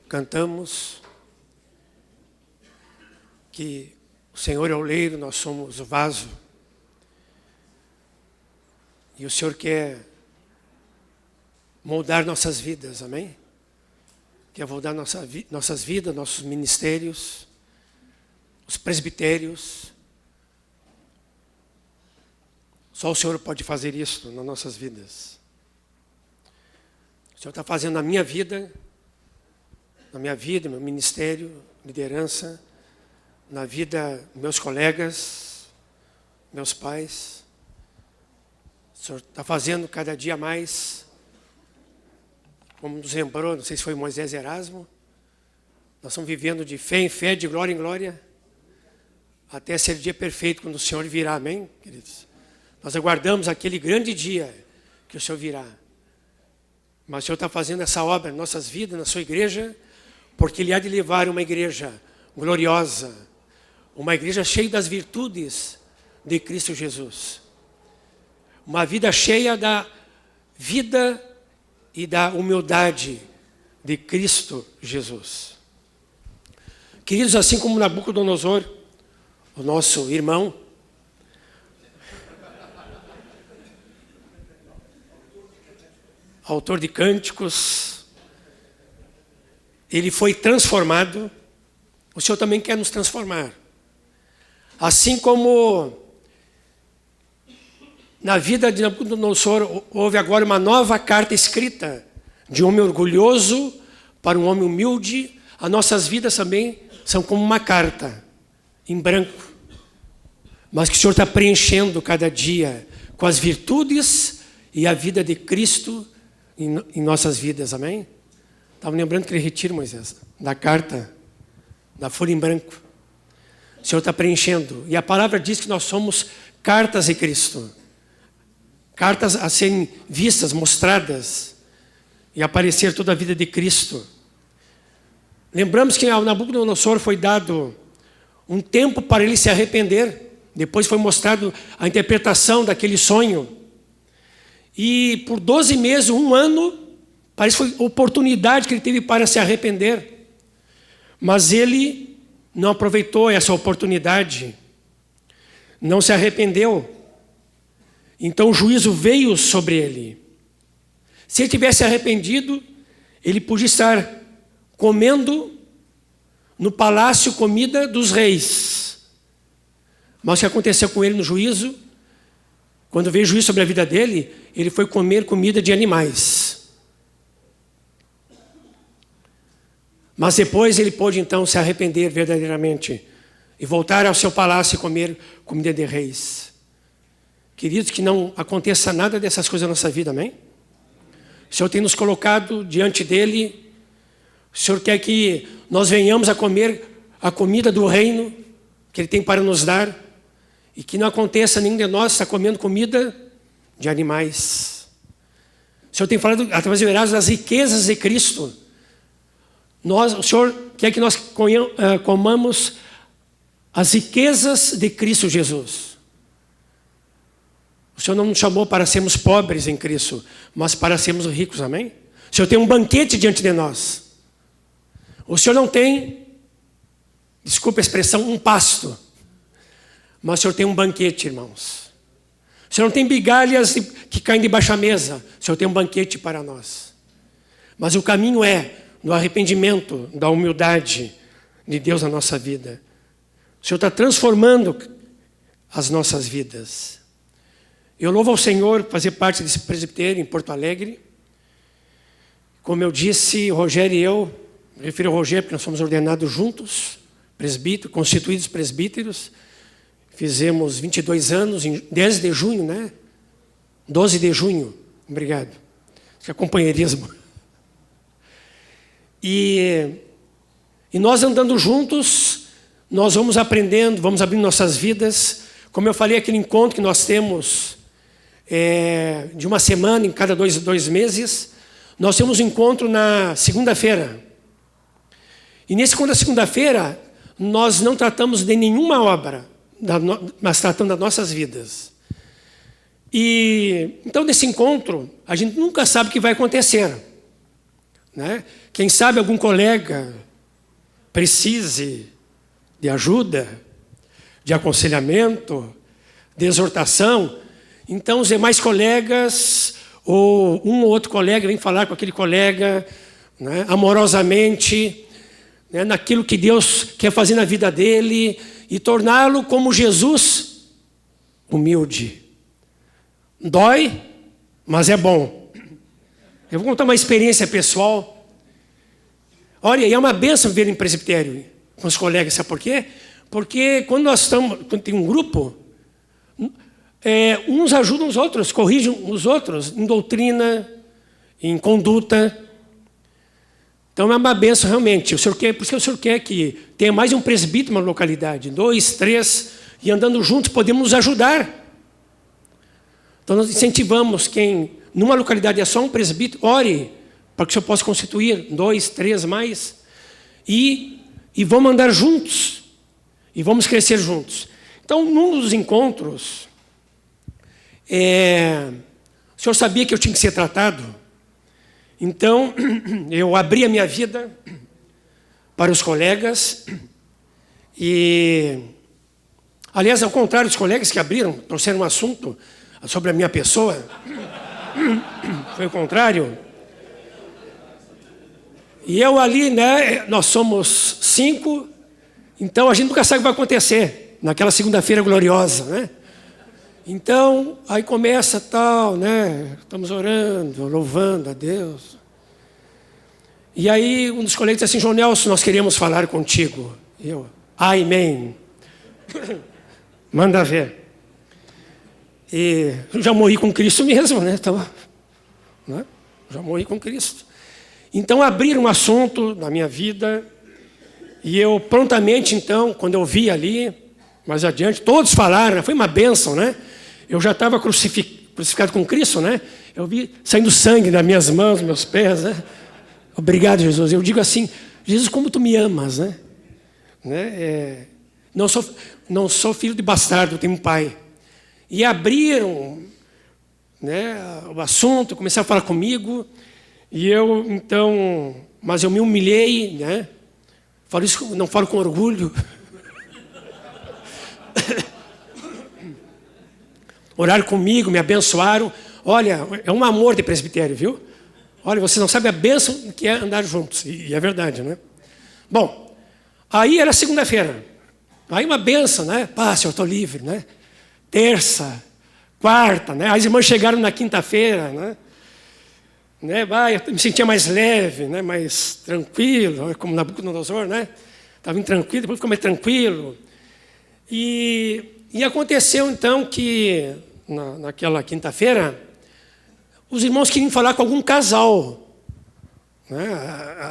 cantamos que o Senhor é o oleiro, nós somos o vaso. E o Senhor quer moldar nossas vidas, amém? Quer moldar nossas vidas, nossos ministérios, os presbitérios. Só o Senhor pode fazer isso nas nossas vidas. O Senhor está fazendo na minha vida, meu ministério, liderança, na vida dos meus colegas, meus pais. O Senhor está fazendo cada dia mais, como nos lembrou, não sei se foi Moisés Erasmo, nós estamos vivendo de fé em fé, de glória em glória, até ser o dia perfeito, quando o Senhor virá, amém, queridos? Nós aguardamos aquele grande dia que o Senhor virá. Mas o Senhor está fazendo essa obra em nossas vidas, na sua igreja, porque Ele há de levar uma igreja gloriosa, uma igreja cheia das virtudes de Cristo Jesus. Uma vida cheia da vida e da humildade de Cristo Jesus. Queridos, assim como Nabucodonosor, o nosso irmão, autor de cânticos, ele foi transformado, o Senhor também quer nos transformar. Assim como na vida de Nabucodonosor houve agora uma nova carta escrita, de um homem orgulhoso para um homem humilde, as nossas vidas também são como uma carta, em branco, mas que o Senhor está preenchendo cada dia com as virtudes e a vida de Cristo em nossas vidas, amém? Estava lembrando aquele retiro, Moisés, da carta, da folha em branco. O Senhor está preenchendo. E a palavra diz que nós somos cartas de Cristo. Cartas a serem vistas, mostradas, e aparecer toda a vida de Cristo. Lembramos que ao Nabucodonosor foi dado um tempo para ele se arrepender. Depois foi mostrado a interpretação daquele sonho. E por 12 meses, um ano, parece que foi a oportunidade que ele teve para se arrepender. Mas ele não aproveitou essa oportunidade. Não se arrependeu. Então o juízo veio sobre ele. Se ele tivesse arrependido, ele podia estar comendo no palácio comida dos reis. Mas o que aconteceu com ele no juízo? Quando veio juízo sobre a vida dele, ele foi comer comida de animais. Mas depois ele pôde então se arrepender verdadeiramente e voltar ao seu palácio e comer comida de reis. Queridos, que não aconteça nada dessas coisas na nossa vida, amém? O Senhor tem nos colocado diante dele. O Senhor quer que nós venhamos a comer a comida do reino que Ele tem para nos dar. E que não aconteça nenhum de nós estar comendo comida de animais. O Senhor tem falado através do Erasmo das riquezas de Cristo. O Senhor quer que nós comamos as riquezas de Cristo Jesus. O Senhor não nos chamou para sermos pobres em Cristo, mas para sermos ricos, amém? O Senhor tem um banquete diante de nós. O Senhor não tem, desculpa a expressão, um pasto. Mas o Senhor tem um banquete, irmãos. O Senhor não tem migalhas que caem debaixo da mesa. O Senhor tem um banquete para nós. Mas o caminho é no arrependimento, da humildade de Deus na nossa vida. O Senhor está transformando as nossas vidas. Eu louvo ao Senhor fazer parte desse presbitério em Porto Alegre. Como eu disse, o Rogério e eu, me refiro ao Rogério porque nós somos ordenados juntos, presbíteros, constituídos presbíteros. Fizemos 22 anos, em 10 de junho, né? 12 de junho, obrigado. Que é companheirismo. E nós andando juntos, nós vamos aprendendo, vamos abrindo nossas vidas. Como eu falei, aquele encontro que nós temos de uma semana, em cada dois meses, nós temos um encontro na segunda-feira. E nesse encontro da segunda-feira, nós não tratamos de nenhuma obra, mas tratando das nossas vidas. E então nesse encontro a gente nunca sabe o que vai acontecer. né? Quem sabe algum colega precise de ajuda, de aconselhamento, de exortação. Então, os demais colegas, ou um ou outro colega, vem falar com aquele colega, né, amorosamente, né, naquilo que Deus quer fazer na vida dele, e torná-lo como Jesus, humilde. Dói, mas é bom. Eu vou contar uma experiência pessoal. Olha, e é uma bênção viver em presbitério com os colegas, sabe por quê? Porque quando tem um grupo, uns ajudam os outros, corrigem os outros em doutrina, em conduta. Então é uma bênção realmente. Por isso que o Senhor quer que tenha mais de um presbítero na localidade, 2, 3, e andando juntos podemos nos ajudar. Então nós incentivamos quem, numa localidade é só um presbítero, ore, para que o Senhor possa constituir 2, 3 mais, e vamos andar juntos, e vamos crescer juntos. Então, num dos encontros, o Senhor sabia que eu tinha que ser tratado, então eu abri a minha vida para os colegas, e, aliás, ao contrário dos colegas que abriram, trouxeram um assunto sobre a minha pessoa, foi o contrário. E eu ali, né, nós somos 5, então a gente nunca sabe o que vai acontecer naquela segunda-feira gloriosa, né? Então, aí começa tal, né? Estamos orando, louvando a Deus. E aí um dos colegas disse assim: João Nelson, nós queremos falar contigo. E eu, amém. Manda ver. E eu já morri com Cristo mesmo, né? Então, né? Já morri com Cristo. Então abriram um assunto na minha vida, e eu prontamente, então, quando eu vi ali, mais adiante, todos falaram, foi uma bênção, né? Eu já estava crucificado com Cristo, né? Eu vi saindo sangue das minhas mãos, meus pés, né? Obrigado, Jesus. Eu digo assim: Jesus, como tu me amas, né? Não sou filho de bastardo, eu tenho um pai. E abriram, né, o assunto, começaram a falar comigo. E eu, então, mas eu me humilhei, né? Falo isso, não falo com orgulho. Oraram comigo, me abençoaram. Olha, é um amor de presbitério, viu? Olha, vocês não sabem a bênção que é andar juntos. E é verdade, né? Bom, aí era segunda-feira. Aí uma bênção, né? Pá, senhor, estou livre, né? Terça, quarta, né? As irmãs chegaram na quinta-feira, né? Eu me sentia mais leve, né? Mais tranquilo, como Nabucodonosor, né? Estava intranquilo, depois ficou mais tranquilo. E aconteceu então que naquela quinta-feira os irmãos queriam falar com algum casal, né?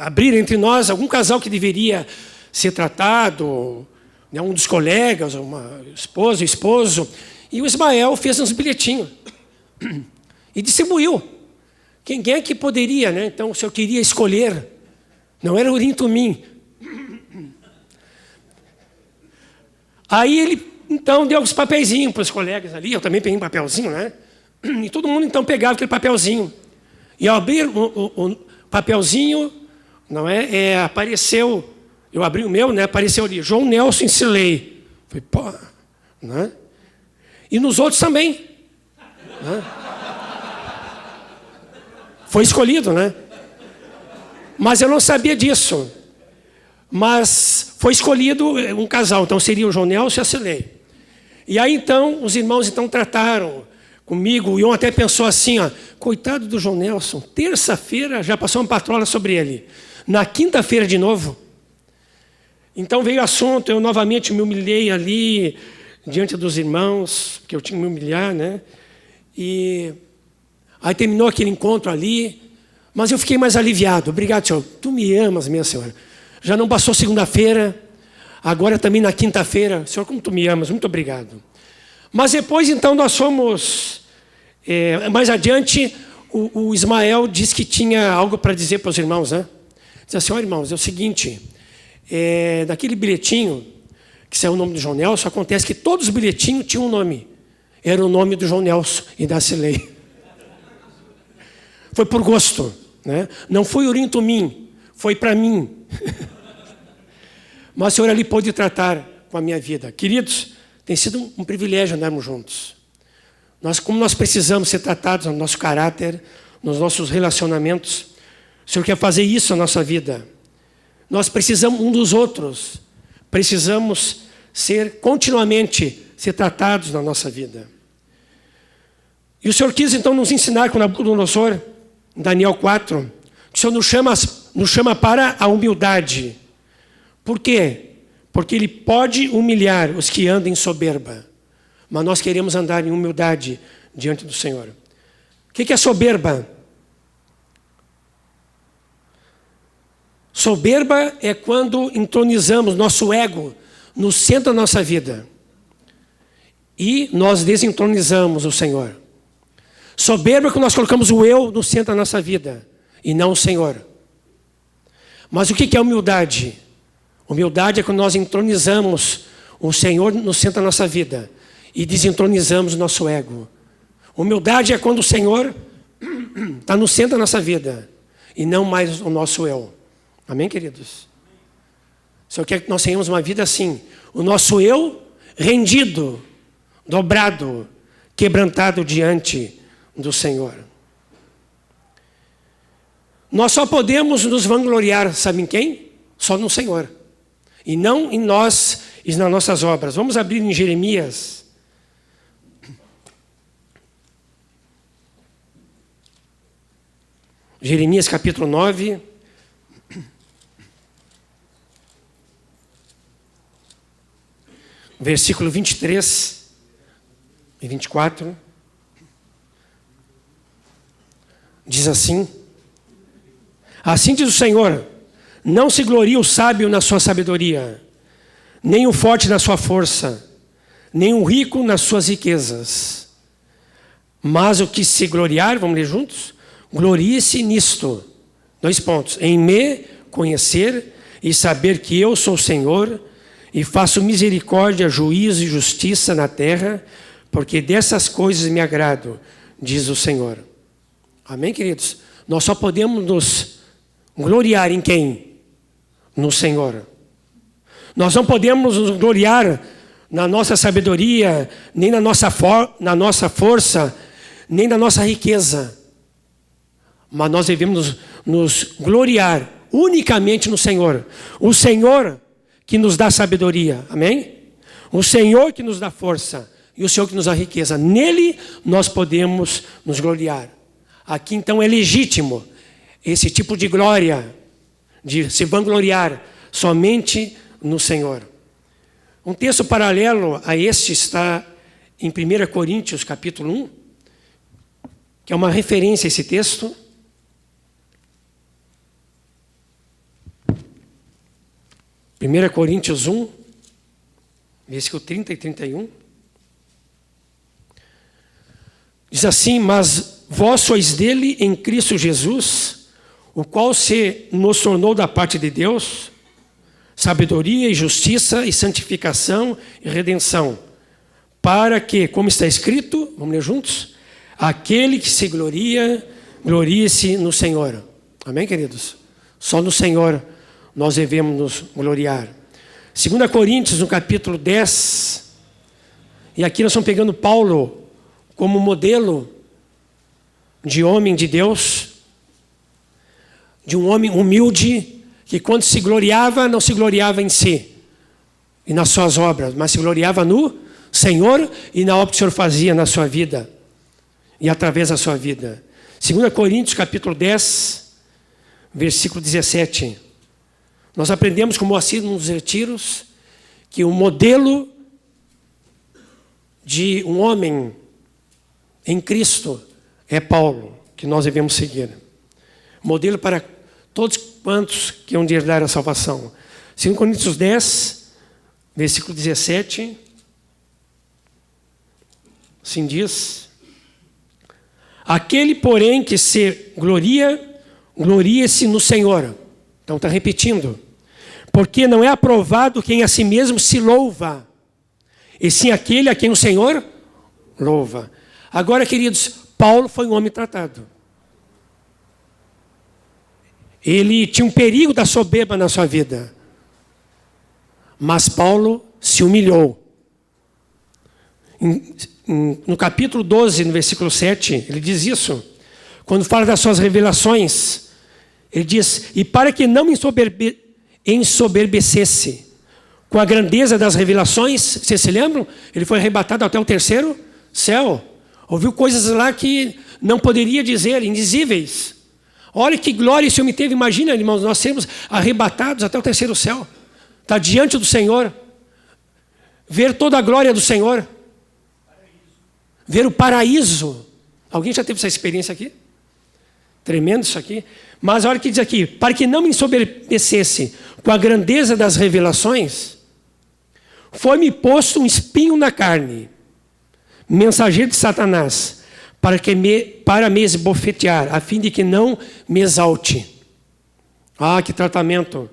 Abrir entre nós algum casal que deveria ser tratado, né? Um dos colegas, uma esposa, esposo. E o Ismael fez uns bilhetinhos e distribuiu. Quem é que poderia, né? Então, o senhor queria escolher, não era Urim Tumim. Aí ele, então, deu os papeizinhos para os colegas ali, eu também peguei um papelzinho, né? E todo mundo, então, pegava aquele papelzinho. E ao abrir o papelzinho, não é? Apareceu, eu abri o meu, né? Apareceu ali, João Nelson Silei. Falei, pô, né? E nos outros também, né? Foi escolhido, né? Mas eu não sabia disso. Mas foi escolhido um casal, então seria o João Nelson e a Silei. E aí então, os irmãos então trataram comigo, o Ion até pensou assim, ó, coitado do João Nelson, terça-feira já passou uma patrola sobre ele. Na quinta-feira de novo. Então veio o assunto, eu novamente me humilhei ali, diante dos irmãos, porque eu tinha que me humilhar, né? E aí terminou aquele encontro ali, mas eu fiquei mais aliviado. Obrigado, Senhor. Tu me amas, minha Senhora. Já não passou segunda-feira, agora também na quinta-feira. Senhor, como tu me amas, muito obrigado. Mas depois, então, nós fomos... mais adiante, o Ismael disse que tinha algo para dizer para os irmãos, né? Diz assim, ó, irmãos, é o seguinte, daquele bilhetinho, que saiu o nome do João Nelson, acontece que todos os bilhetinhos tinham um nome. Era o nome do João Nelson e da Silei. Foi por gosto. né? Não foi Urim Tumim, foi para mim. Mas o Senhor ali pôde tratar com a minha vida. Queridos, tem sido um privilégio andarmos juntos. Como nós precisamos ser tratados no nosso caráter, nos nossos relacionamentos, o Senhor quer fazer isso na nossa vida. Nós precisamos um dos outros. Precisamos continuamente ser tratados na nossa vida. E o Senhor quis então nos ensinar com Nabucodonosor, em Daniel 4, que o Senhor nos chama para a humildade. Por quê? Porque Ele pode humilhar os que andam em soberba. Mas nós queremos andar em humildade diante do Senhor. O que é soberba? Soberba é quando entronizamos nosso ego no centro da nossa vida. E nós desentronizamos o Senhor. Soberba é quando nós colocamos o eu no centro da nossa vida e não o Senhor. Mas o que é humildade? Humildade é quando nós entronizamos o Senhor no centro da nossa vida e desentronizamos o nosso ego. Humildade é quando o Senhor está no centro da nossa vida e não mais o nosso eu. Amém, queridos? O Senhor quer que nós tenhamos uma vida assim. O nosso eu rendido, dobrado, quebrantado diante do Senhor. Nós só podemos nos vangloriar, sabe em quem? Só no Senhor. E não em nós e nas nossas obras. Vamos abrir em Jeremias. Jeremias capítulo 9. Versículo 23 e 24. Diz assim: assim diz o Senhor, não se glorie o sábio na sua sabedoria, nem o forte na sua força, nem o rico nas suas riquezas. Mas o que se gloriar, vamos ler juntos? Glorie-se nisto, 2 pontos, em me conhecer e saber que eu sou o Senhor, e faço misericórdia, juízo e justiça na terra, porque dessas coisas me agrado, diz o Senhor. Amém, queridos? Nós só podemos nos gloriar em quem? No Senhor. Nós não podemos nos gloriar na nossa sabedoria, nem na nossa força, nem na nossa riqueza. Mas nós devemos nos gloriar unicamente no Senhor. O Senhor que nos dá sabedoria, amém? O Senhor que nos dá força e o Senhor que nos dá riqueza. Nele nós podemos nos gloriar. Aqui então é legítimo esse tipo de glória, de se vangloriar somente no Senhor. Um texto paralelo a este está em 1 Coríntios capítulo 1, que é uma referência a esse texto. 1 Coríntios 1, versículo 30 e 31. Diz assim: mas vós sois dele em Cristo Jesus, o qual se nos tornou da parte de Deus, sabedoria e justiça e santificação e redenção, para que, como está escrito, vamos ler juntos, aquele que se gloria, glorie-se no Senhor. Amém, queridos? Só no Senhor nós devemos nos gloriar. 2 Coríntios, no capítulo 10, e aqui nós estamos pegando Paulo como modelo de homem de Deus, de um homem humilde, que quando se gloriava, não se gloriava em si e nas suas obras, mas se gloriava no Senhor e na obra que o Senhor fazia na sua vida e através da sua vida. 2 Coríntios, capítulo 10, versículo 17. Nós aprendemos como assim nos retiros que o modelo de um homem em Cristo é Paulo, que nós devemos seguir. Modelo para todos quantos que hão de herdar a salvação. 2 Coríntios 10, versículo 17. Assim diz: aquele, porém, que se gloria, glorie-se no Senhor. Então está repetindo. Porque não é aprovado quem a si mesmo se louva, e sim aquele a quem o Senhor louva. Agora, queridos, Paulo foi um homem tratado. Ele tinha um perigo da soberba na sua vida. Mas Paulo se humilhou. No capítulo 12, no versículo 7, ele diz isso. Quando fala das suas revelações, ele diz: e para que não me ensoberbecesse com a grandeza das revelações, vocês se lembram? Ele foi arrebatado até o terceiro céu. Ouviu coisas lá que não poderia dizer, indizíveis. Olha que glória esse homem teve. Imagina, irmãos, nós sermos arrebatados até o terceiro céu. Está diante do Senhor. Ver toda a glória do Senhor. Ver o paraíso. Alguém já teve essa experiência aqui? Tremendo isso aqui. Mas olha o que diz aqui: para que não me ensoberbecesse com a grandeza das revelações, foi-me posto um espinho na carne, mensageiro de Satanás, para me esbofetear, a fim de que não me exalte. Ah, que tratamento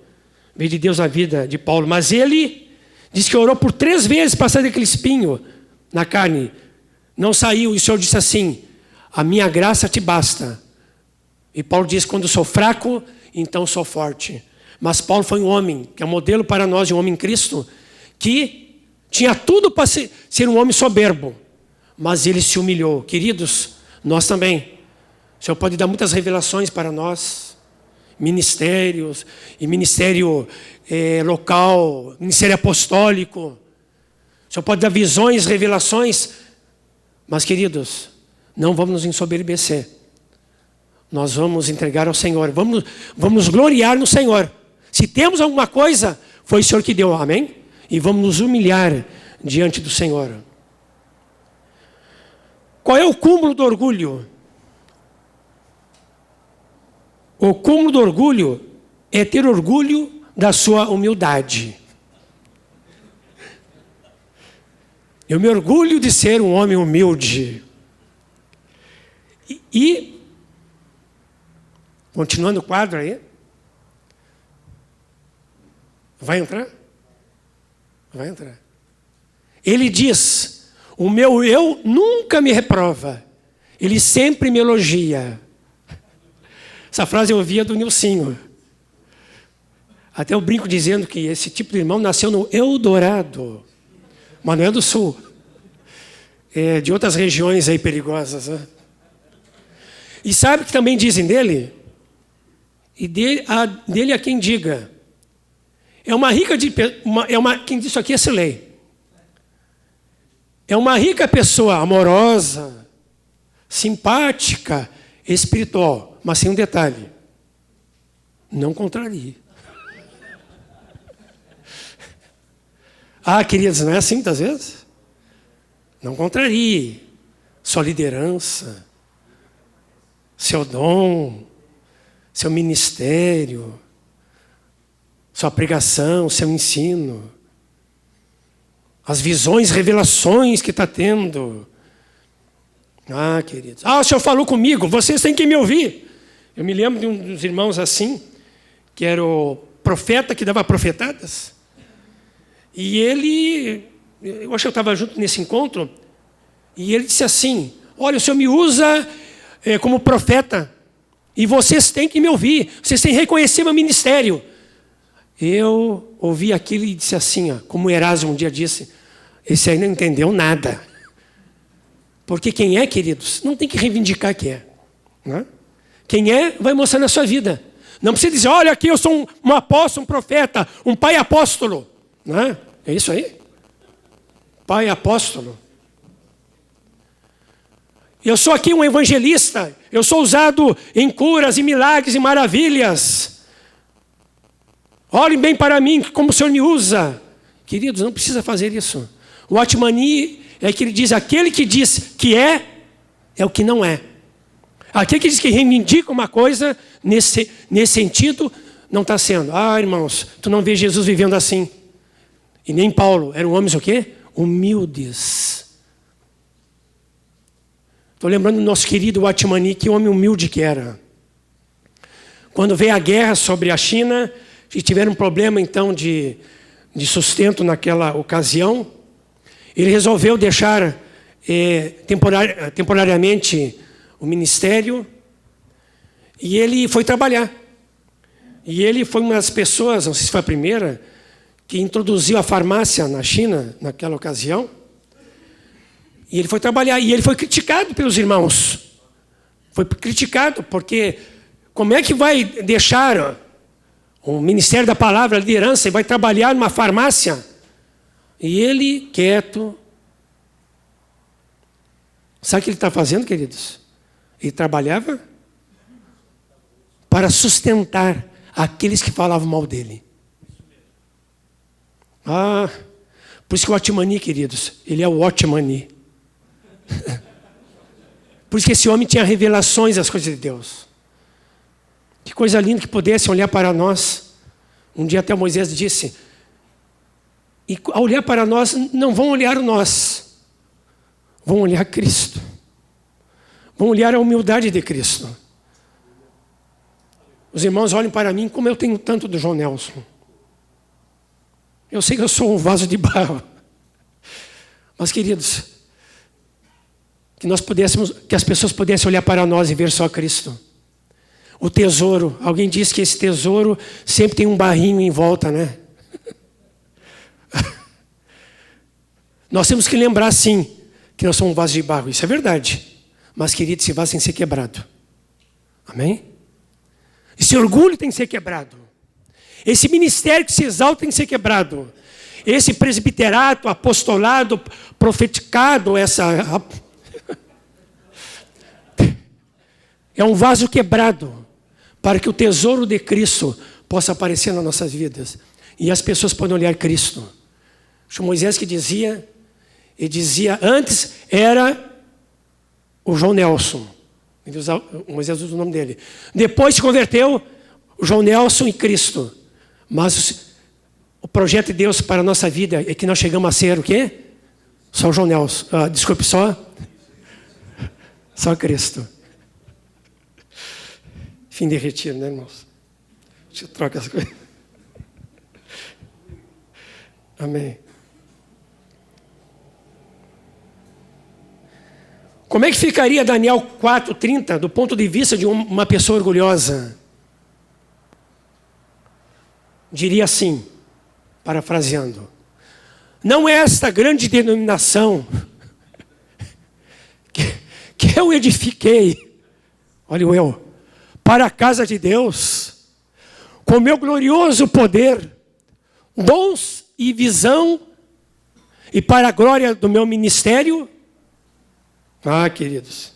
veio de Deus na vida de Paulo. Mas ele diz que orou por 3 vezes para sair daquele espinho na carne. Não saiu, e o Senhor disse assim: a minha graça te basta. E Paulo diz: quando sou fraco, então sou forte. Mas Paulo foi um homem, que é um modelo para nós, de um homem em Cristo, que tinha tudo para ser um homem soberbo. Mas ele se humilhou. Queridos, nós também. O Senhor pode dar muitas revelações para nós. Ministérios, e ministério local, ministério apostólico. O Senhor pode dar visões, revelações. Mas, queridos, não vamos nos ensoberbecer. Nós vamos entregar ao Senhor. Vamos gloriar no Senhor. Se temos alguma coisa, foi o Senhor que deu, amém? E vamos nos humilhar diante do Senhor. Qual é o cúmulo do orgulho? O cúmulo do orgulho é ter orgulho da sua humildade. Eu me orgulho de ser um homem humilde. E continuando o quadro aí. Vai entrar? Vai entrar. Ele diz: o meu eu nunca me reprova. Ele sempre me elogia. Essa frase eu ouvia do Nilcinho. Até eu brinco dizendo que esse tipo de irmão nasceu no Eldorado. Mas não é do Sul. É de outras regiões aí perigosas. Né? E sabe que também dizem dele? E dele a quem diga. Quem disse isso aqui é Silei. É uma rica pessoa, amorosa, simpática, espiritual. Mas tem um detalhe: não contrarie. Ah, queridos, não é assim muitas vezes? Não contrarie sua liderança, seu dom, seu ministério, sua pregação, seu ensino, as visões, revelações que está tendo. Ah, queridos. Ah, o Senhor falou comigo, vocês têm que me ouvir. Eu me lembro de um dos irmãos assim, que era o profeta que dava profetadas. E ele, eu acho que eu estava junto nesse encontro, e ele disse assim: olha, o Senhor me usa como profeta, e vocês têm que me ouvir, vocês têm que reconhecer meu ministério. Eu ouvi aquilo e disse assim, ó, como Erasmo um dia disse: esse aí não entendeu nada. Porque quem é, queridos, não tem que reivindicar que é. Né? Quem é, vai mostrar na sua vida. Não precisa dizer: olha, aqui eu sou um apóstolo, um profeta, um pai apóstolo. Né? É isso aí? Pai apóstolo. Eu sou aqui um evangelista. Eu sou usado em curas e milagres e maravilhas. Olhem bem para mim, como o Senhor me usa. Queridos, não precisa fazer isso. O Atmani é que ele diz: aquele que diz que é o que não é. Aquele que diz que reivindica uma coisa, nesse sentido, não está sendo. Ah, irmãos, tu não vê Jesus vivendo assim. E nem Paulo. Eram homens o quê? Humildes. Estou lembrando do nosso querido Atmani, que homem humilde que era. Quando veio a guerra sobre a China, e tiveram um problema então de sustento naquela ocasião, ele resolveu deixar temporariamente o ministério, e ele foi trabalhar. E ele foi uma das pessoas, não sei se foi a primeira, que introduziu a farmácia na China, naquela ocasião. E ele foi trabalhar, e ele foi criticado pelos irmãos. Foi criticado, porque como é que vai deixar o Ministério da Palavra, a liderança, e vai trabalhar numa farmácia? E ele, quieto. Sabe o que ele está fazendo, queridos? Ele trabalhava para sustentar aqueles que falavam mal dele. Por isso que o Watchmani, queridos, ele é o Watchmani. Por isso que esse homem tinha revelações das coisas de Deus. Que coisa linda que pudessem olhar para nós. Um dia até Moisés disse, e ao olhar para nós, não vão olhar nós, vão olhar Cristo. Vão olhar a humildade de Cristo. Os irmãos olham para mim como eu tenho tanto do João Nelson. Eu sei que eu sou um vaso de barro. Mas, queridos, que as pessoas pudessem olhar para nós e ver só Cristo. O tesouro. Alguém disse que esse tesouro sempre tem um barrinho em volta, né? Nós temos que lembrar, sim, que nós somos um vaso de barro. Isso é verdade. Mas, queridos, esse vaso tem que ser quebrado. Amém? Esse orgulho tem que ser quebrado. Esse ministério que se exalta tem que ser quebrado. Esse presbiterato, apostolado, profeticado, é um vaso quebrado para que o tesouro de Cristo possa aparecer nas nossas vidas. E as pessoas podem olhar Cristo. O Moisés que dizia, antes era o João Nelson. O Moisés usa o nome dele. Depois se converteu o João Nelson e Cristo. Mas o projeto de Deus para a nossa vida é que nós chegamos a ser o quê? Só o João Nelson. Desculpe, só Cristo. Fim de retiro, né, irmãos? Deixa eu trocar as coisas. Amém. Como é que ficaria Daniel 4:30 do ponto de vista de uma pessoa orgulhosa? Diria assim, parafraseando: não é esta grande denominação que eu edifiquei, olha eu, para a casa de Deus, com meu glorioso poder, dons e visão, e para a glória do meu ministério? Queridos,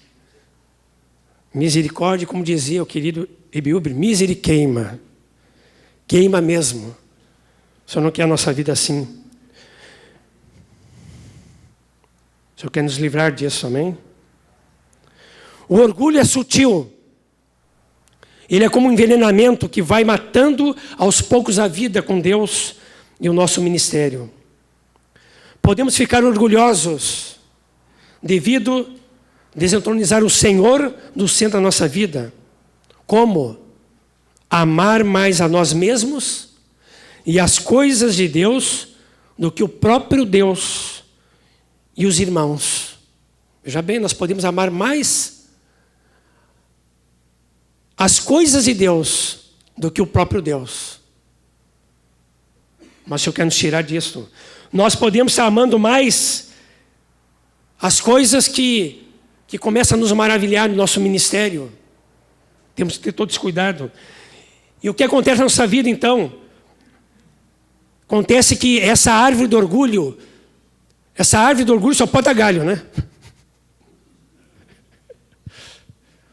misericórdia, como dizia o querido Ebiúbe, miseriqueima. Queima mesmo. O Senhor não quer a nossa vida assim. O Senhor quer nos livrar disso, amém? O orgulho é sutil. Ele é como um envenenamento que vai matando aos poucos a vida com Deus e o nosso ministério. Podemos ficar orgulhosos devido a desentronizar o Senhor do centro da nossa vida. Como? Amar mais a nós mesmos e as coisas de Deus do que o próprio Deus e os irmãos. Veja bem, nós podemos amar mais as coisas de Deus do que o próprio Deus. Mas o Senhor quer nos tirar disso. Nós podemos estar amando mais as coisas que começam a nos maravilhar no nosso ministério. Temos que ter todo esse cuidado. E o que acontece na nossa vida, então? Acontece que essa árvore do orgulho só pode dar galho, né?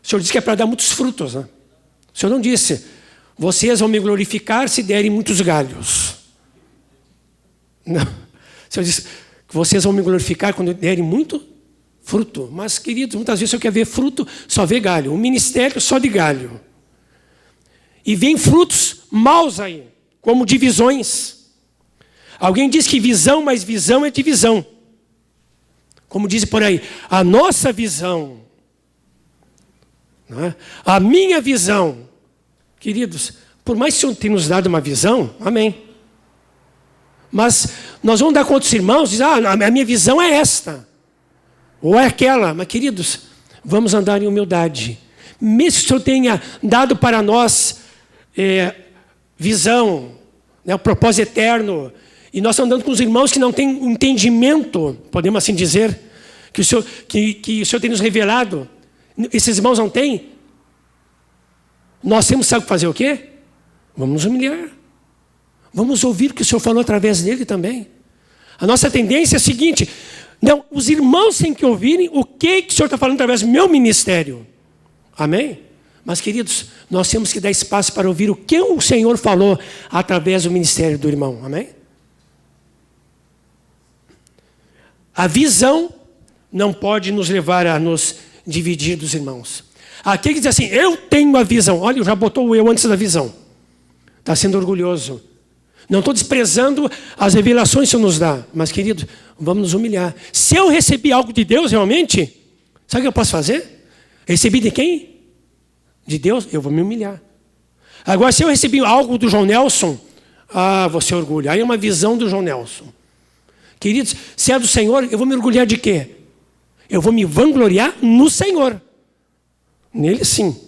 O Senhor disse que é para dar muitos frutos, né? O Senhor não disse, vocês vão me glorificar se derem muitos galhos. Não. O Senhor disse que vocês vão me glorificar quando derem muito fruto. Mas, queridos, muitas vezes o Senhor quer ver fruto, só vê galho. O ministério só de galho. E vem frutos maus aí, como divisões. Alguém diz que visão, mas visão é divisão. Como diz por aí, a nossa visão, não é? A minha visão. Queridos, por mais que o Senhor tenha nos dado uma visão, amém. Mas nós vamos dar conta dos irmãos, dizer, a minha visão é esta, ou é aquela. Mas, queridos, vamos andar em humildade. Mesmo que o Senhor tenha dado para nós visão, né, o propósito eterno. E nós estamos andando com os irmãos que não têm um entendimento, podemos assim dizer, que o Senhor tem nos revelado. Esses irmãos não têm. Nós temos, sabe fazer o quê? Vamos nos humilhar. Vamos ouvir o que o Senhor falou através dele também. A nossa tendência é a seguinte: não, os irmãos têm que ouvirem o que o Senhor está falando através do meu ministério. Amém? Mas, queridos, nós temos que dar espaço para ouvir o que o Senhor falou através do ministério do irmão. Amém? A visão não pode nos levar a nos dividir dos irmãos. Aquele que diz assim, eu tenho a visão. Olha, já botou o eu antes da visão. Está sendo orgulhoso. Não estou desprezando as revelações que o Senhor nos dá. Mas, querido, vamos nos humilhar. Se eu recebi algo de Deus realmente, sabe o que eu posso fazer? Recebi de quem? De Deus, eu vou me humilhar. Agora, se eu recebi algo do João Nelson, você orgulha. Aí é uma visão do João Nelson. Queridos, se é do Senhor, eu vou me orgulhar de quê? Eu vou me vangloriar no Senhor. Nele sim.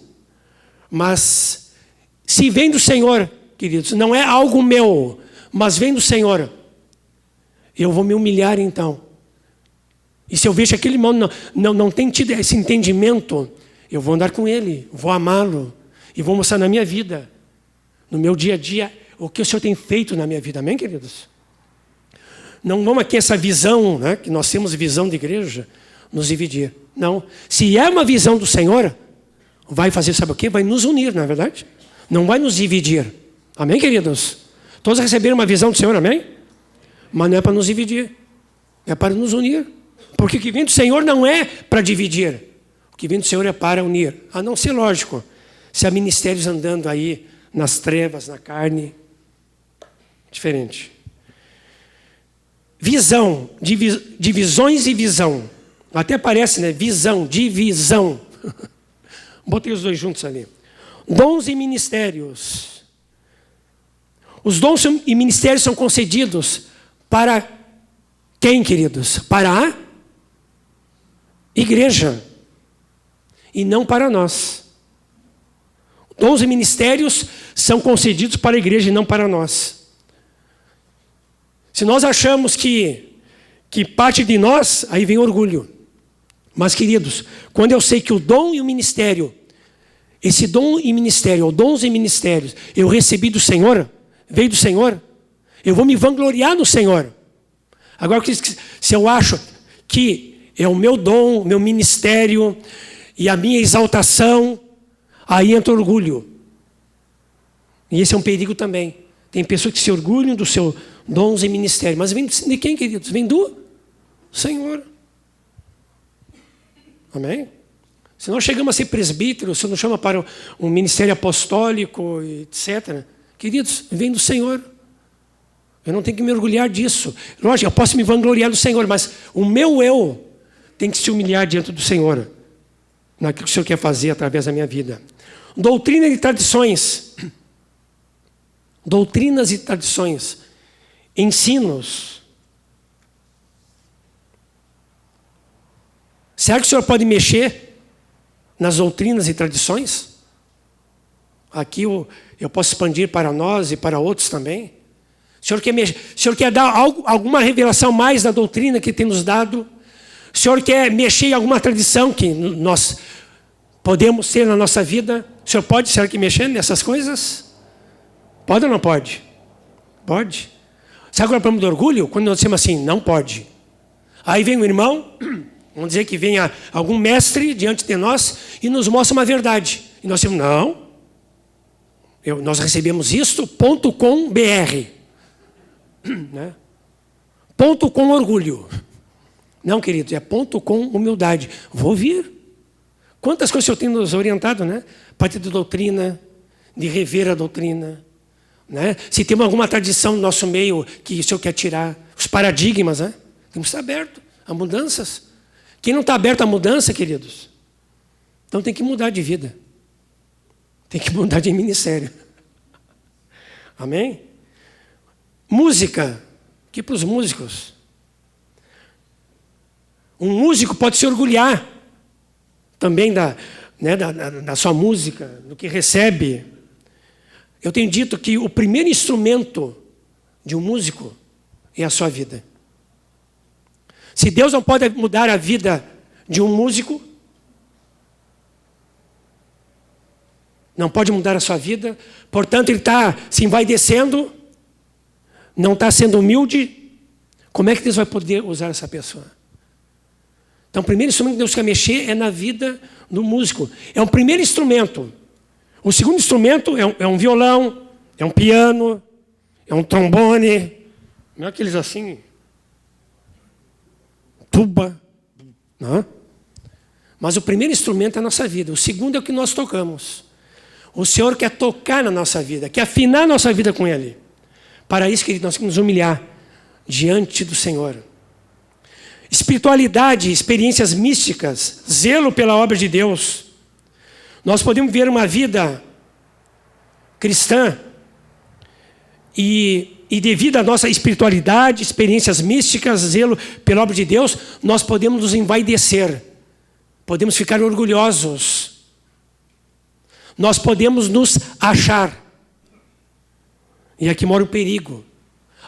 Mas, se vem do Senhor, queridos, não é algo meu, mas vem do Senhor, eu vou me humilhar então. E se eu vejo que aquele irmão não tem tido esse entendimento, eu vou andar com ele, vou amá-lo e vou mostrar na minha vida, no meu dia a dia, o que o Senhor tem feito na minha vida. Amém, queridos? Não vamos aqui essa visão, né, que nós temos visão de igreja, nos dividir. Não. Se é uma visão do Senhor, vai fazer, sabe o quê? Vai nos unir, não é verdade? Não vai nos dividir. Amém, queridos? Todos receberam uma visão do Senhor, amém? Mas não é para nos dividir. É para nos unir. Porque o que vem do Senhor não é para dividir. O que vem do Senhor é para unir. A não ser, lógico, se há ministérios andando aí nas trevas, na carne. Diferente. Visão. Divisões e visão. Até parece, né? Visão, divisão. Botei os dois juntos ali. Dons e ministérios. Os dons e ministérios são concedidos para quem, queridos? Para a igreja. E não para nós. Dons e ministérios são concedidos para a igreja e não para nós. Se nós achamos que parte de nós, aí vem orgulho. Mas, queridos, quando eu sei que o dom e o ministério, esse dom e ministério, ou dons e ministérios, eu recebi do Senhor, veio do Senhor, eu vou me vangloriar no Senhor. Agora, se eu acho que é o meu dom, o meu ministério e a minha exaltação, aí entra orgulho. E esse é um perigo também. Tem pessoas que se orgulham dos seus dons e ministérios. Mas vem de quem, queridos? Vem do Senhor. Amém? Se nós chegamos a ser presbíteros, se não chama para um ministério apostólico, etc. Queridos, vem do Senhor. Eu não tenho que me orgulhar disso. Lógico, eu posso me vangloriar do Senhor, mas o meu eu tem que se humilhar diante do Senhor, naquilo que o Senhor quer fazer através da minha vida. Doutrina e tradições. Doutrinas e tradições. Ensinos. Será que o Senhor pode mexer nas doutrinas e tradições? Aqui eu posso expandir para nós e para outros também. O Senhor quer dar alguma revelação mais da doutrina que tem nos dado? O Senhor quer mexer em alguma tradição que nós podemos ter na nossa vida? O Senhor pode, será que mexer nessas coisas? Pode ou não pode? Pode. Sabe qual é o problema do orgulho? Quando nós dizemos assim, não pode. Aí vem um irmão, vamos dizer que venha algum mestre diante de nós e nos mostra uma verdade. E nós dizemos, não, nós recebemos isto, ponto com BR. Né? Ponto com orgulho. Não, querido, é ponto com humildade. Vou ouvir. Quantas coisas o Senhor tem nos orientado, né? Parte de doutrina, de rever a doutrina. Né? Se tem alguma tradição no nosso meio que o Senhor quer tirar, os paradigmas, né? Temos que estar aberto a mudanças. Quem não está aberto à mudança, queridos, então tem que mudar de vida. Tem que mudar de ministério. Amém? Música. Aqui para os músicos. Um músico pode se orgulhar também da sua música, do que recebe. Eu tenho dito que o primeiro instrumento de um músico é a sua vida. Se Deus não pode mudar a vida de um músico, não pode mudar a sua vida, portanto ele está se envaidecendo, não está sendo humilde, como é que Deus vai poder usar essa pessoa? Então o primeiro instrumento que Deus quer mexer é na vida do músico. É um primeiro instrumento. O segundo instrumento é um violão, é um piano, é um trombone, não é aqueles assim, tuba, não? Mas o primeiro instrumento é a nossa vida, o segundo é o que nós tocamos. O Senhor quer tocar na nossa vida, quer afinar a nossa vida com Ele. Para isso, querido, nós temos que nos humilhar diante do Senhor. Espiritualidade, experiências místicas, zelo pela obra de Deus. Nós podemos viver uma vida cristã e devido à nossa espiritualidade, experiências místicas, zelo pela obra de Deus, nós podemos nos envaidecer, podemos ficar orgulhosos, nós podemos nos achar. E aqui mora o perigo.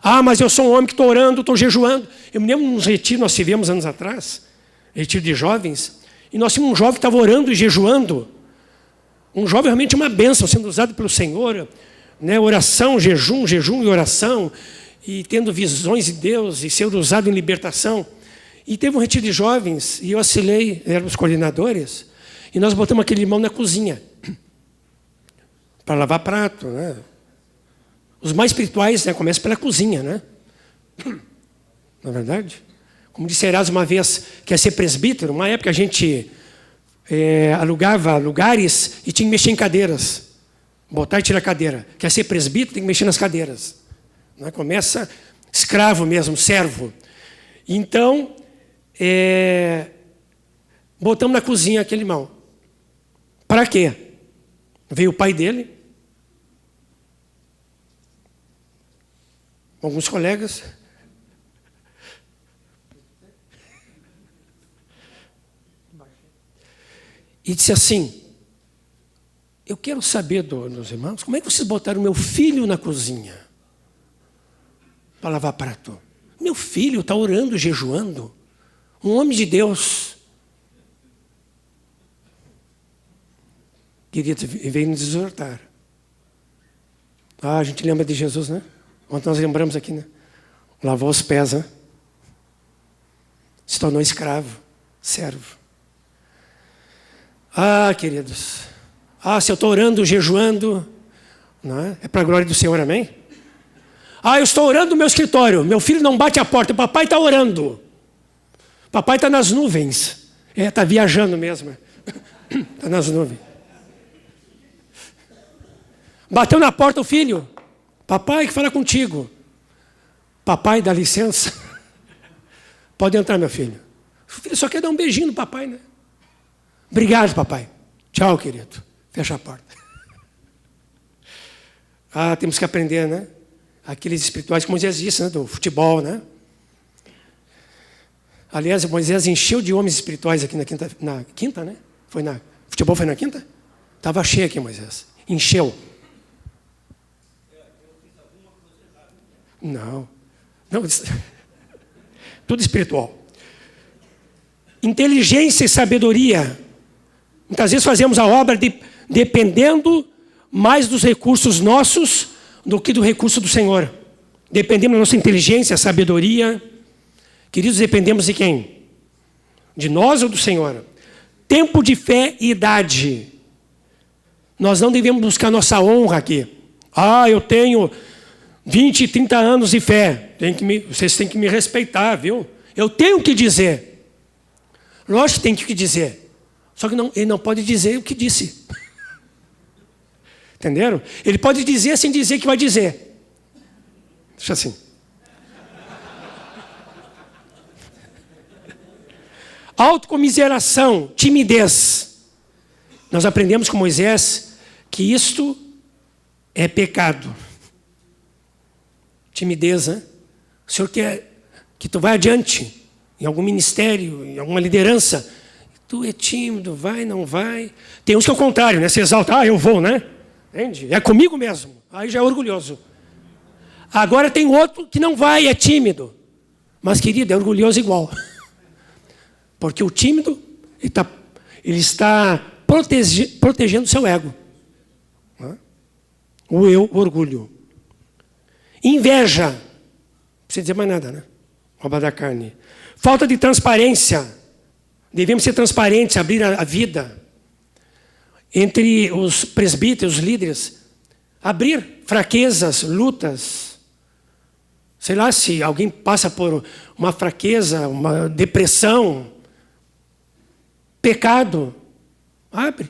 Ah, mas eu sou um homem que estou orando, estou jejuando. Eu me lembro de uns retiros que nós tivemos anos atrás, retiro de jovens, e nós tínhamos um jovem que estava orando e jejuando. Um jovem realmente uma bênção, sendo usado pelo Senhor, né? Oração, jejum e oração, e tendo visões de Deus, e sendo usado em libertação. E teve um retiro de jovens, e eu auxiliei, éramos coordenadores, e nós botamos aquele irmão na cozinha, para lavar prato, né? Os mais espirituais, né, começam pela cozinha, né? Não é verdade? Como disse Erasmo uma vez, quer ser presbítero, uma época a gente alugava lugares e tinha que mexer em cadeiras. Botar e tirar a cadeira. Quer ser presbítero, tem que mexer nas cadeiras. Não é? Começa escravo mesmo, servo. Então, botamos na cozinha aquele irmão. Para quê? Veio o pai dele, alguns colegas. E disse assim, eu quero saber dos irmãos, como é que vocês botaram meu filho na cozinha para lavar prato? Meu filho está orando, jejuando, um homem de Deus. Querido, veio nos exortar. Ah, a gente lembra de Jesus, né? Ontem nós lembramos aqui, né? Lavou os pés, né? Se tornou escravo, servo. Ah, queridos. Ah, se eu estou orando, jejuando, não é? É para a glória do Senhor, amém? Ah, eu estou orando no meu escritório, meu filho não bate a porta, o papai está orando. Papai está nas nuvens. Está viajando mesmo. Está nas nuvens. Bateu na porta o filho. Papai, que fala contigo. Papai, dá licença. Pode entrar, meu filho. O filho só quer dar um beijinho no papai, né? Obrigado, papai. Tchau, querido. Fecha a porta. Ah, temos que aprender, né? Aqueles espirituais que Moisés disse, né? Do futebol, né? Aliás, Moisés encheu de homens espirituais aqui na quinta, né? Futebol foi na quinta? Estava cheio aqui, Moisés. Encheu. Não. Tudo espiritual. Inteligência e sabedoria. Muitas vezes fazemos a obra dependendo mais dos recursos nossos do que do recurso do Senhor. Dependemos da nossa inteligência, sabedoria. Queridos, dependemos de quem? De nós ou do Senhor? Tempo de fé e idade. Nós não devemos buscar nossa honra aqui. Ah, eu tenho 20, 30 anos de fé. Vocês têm que me respeitar, viu? Eu tenho que dizer. Lógico que tem que dizer. Só que ele não pode dizer o que disse. Entenderam? Ele pode dizer sem dizer que vai dizer. Deixa assim. Autocomiseração, timidez. Nós aprendemos com Moisés que isto é pecado. Timidez, né? O Senhor quer que tu vá adiante em algum ministério, em alguma liderança. Tu é tímido, vai, não vai. Tem uns que é o contrário, né? Se exalta, eu vou, né? Entende? É comigo mesmo. Aí já é orgulhoso. Agora tem outro que não vai, é tímido. Mas, querido, é orgulhoso igual. Porque o tímido, ele está protegendo o seu ego. O eu, o orgulho. Inveja. Não precisa dizer mais nada, né? Rouba da carne. Falta de transparência. Devemos ser transparentes, abrir a vida. Entre os presbíteros, os líderes. Abrir fraquezas, lutas. Sei lá, se alguém passa por uma fraqueza, uma depressão, pecado, abre.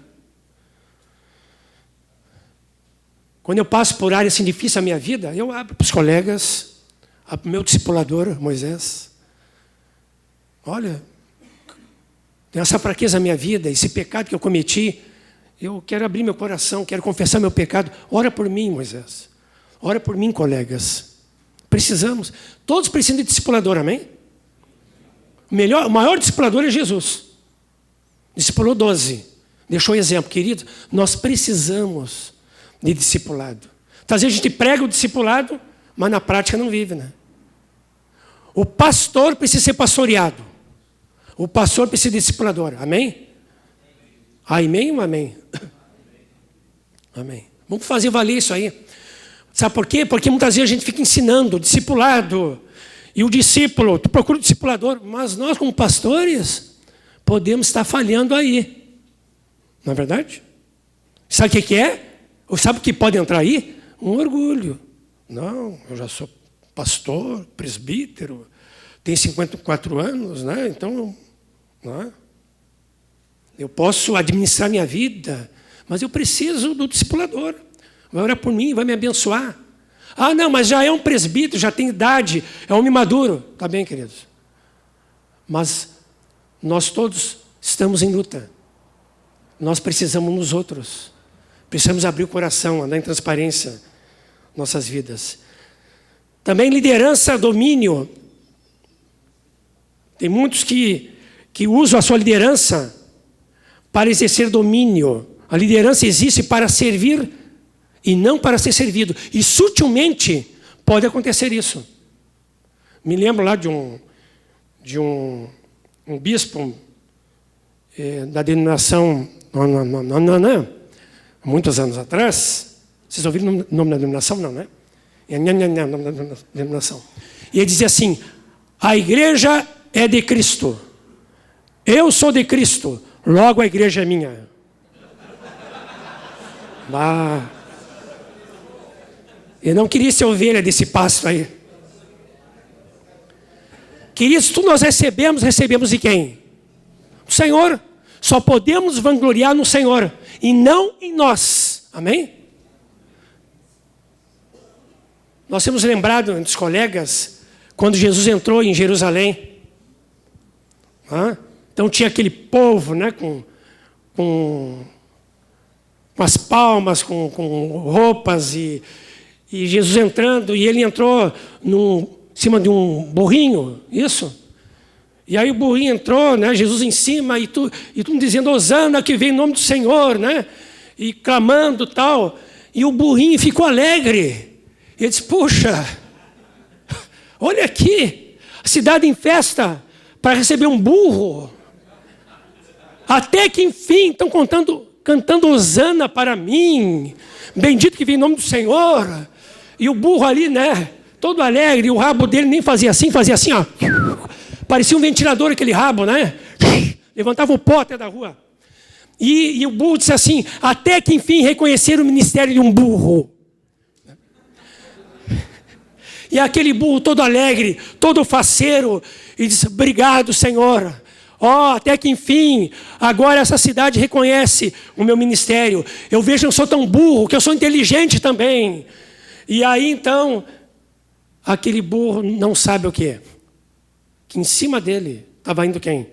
Quando eu passo por áreas assim difíceis na minha vida, eu abro para os colegas, para o meu discipulador, Moisés. Olha, tem essa fraqueza na minha vida, esse pecado que eu cometi, eu quero abrir meu coração, quero confessar meu pecado. Ora por mim, Moisés. Ora por mim, colegas. Precisamos. Todos precisam de discipulador, amém? O maior discipulador é Jesus. Discipulou 12. Deixou exemplo. Querido, nós precisamos de discipulado. Então, às vezes a gente prega o discipulado, mas na prática não vive, né? O pastor precisa ser pastoreado. O pastor precisa de discipulador. Amém? Amém ou amém? Amém. Vamos fazer valer isso aí. Sabe por quê? Porque muitas vezes a gente fica ensinando, discipulado. E o discípulo, tu procura o discipulador, mas nós como pastores podemos estar falhando aí. Não é verdade? Sabe o que é? Ou sabe o que pode entrar aí? Um orgulho. Não, eu já sou pastor, presbítero, tenho 54 anos, né? Então, não é? Eu posso administrar minha vida, mas eu preciso do discipulador. Vai orar por mim, vai me abençoar. Ah, não, mas já é um presbítero, já tem idade, é um homem maduro. Está bem, queridos. Mas nós todos estamos em luta. Nós precisamos nos outros. Precisamos abrir o coração, andar em transparência nossas vidas. Também liderança, domínio. Tem muitos que usam a sua liderança para exercer domínio. A liderança existe para servir e não para ser servido. E sutilmente pode acontecer isso. Me lembro lá de um bispo da denominação muitos anos atrás. Vocês ouviram o nome da denominação? Não, né? Nome da denominação. E ele dizia assim: a igreja é de Cristo. Eu sou de Cristo. Logo a igreja é minha. Eu não queria ser ovelha desse pasto aí. Queridos, tudo nós recebemos de quem? Do Senhor. Só podemos vangloriar no Senhor e não em nós. Amém? Nós temos lembrado dos colegas quando Jesus entrou em Jerusalém. Então tinha aquele povo, né, com as palmas, com roupas e Jesus entrando, e ele entrou em cima de um burrinho, isso? E aí o burrinho entrou, né, Jesus em cima, e tu dizendo, Hosana, que vem em nome do Senhor, né? E clamando tal. E o burrinho ficou alegre. E ele disse, puxa, olha aqui, a cidade em festa para receber um burro. Até que enfim estão cantando Hosana para mim, bendito que vem em nome do Senhor. E o burro ali, né, todo alegre, e o rabo dele nem fazia assim, ó. Parecia um ventilador aquele rabo, né? Levantava o pó até da rua. E o burro disse assim, até que enfim reconheceram o ministério de um burro. E aquele burro todo alegre, todo faceiro, e disse, obrigado, Senhor. Até que enfim, agora essa cidade reconhece o meu ministério. Eu vejo que eu não sou tão burro, que eu sou inteligente também. E aí então, aquele burro não sabe o quê? Que em cima dele estava indo quem?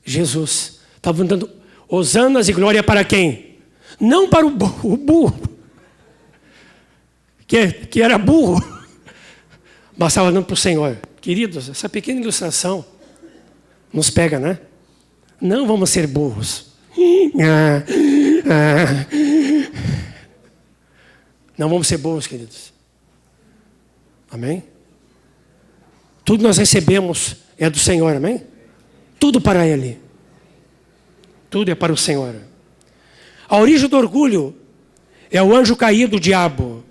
Jesus. Estava dando hosanas e glória para quem? Não para o burro. Que era burro. Mas estava dando para o Senhor. Queridos, essa pequena ilustração nos pega, né? Não vamos ser Não vamos ser bons, queridos. Amém? Tudo nós recebemos é do Senhor, amém? Tudo para Ele. Tudo é para o Senhor. A origem do orgulho é o anjo caído, o diabo.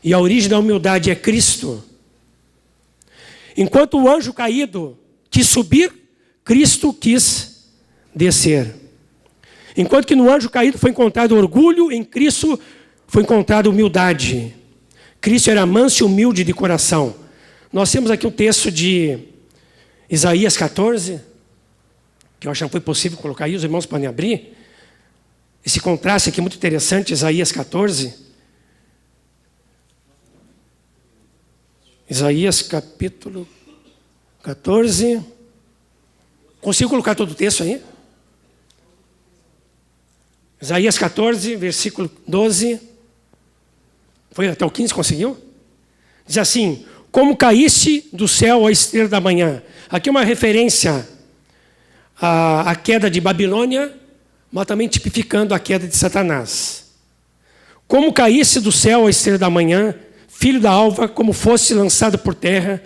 E a origem da humildade é Cristo. Enquanto o anjo caído quis subir, Cristo quis descer. Enquanto que no anjo caído foi encontrado orgulho, em Cristo foi encontrada humildade. Cristo era manso e humilde de coração. Nós temos aqui um texto de Isaías 14, que eu acho que não foi possível colocar aí, os irmãos podem abrir. Esse contraste aqui é muito interessante, Isaías 14. Isaías capítulo 14. Consigo colocar todo o texto aí? Isaías 14, versículo 12. Foi até o 15, conseguiu? Diz assim: como caíste do céu a estrela da manhã. Aqui é uma referência à queda de Babilônia, mas também tipificando a queda de Satanás. Como caíste do céu a estrela da manhã, filho da alva, como fosse lançado por terra,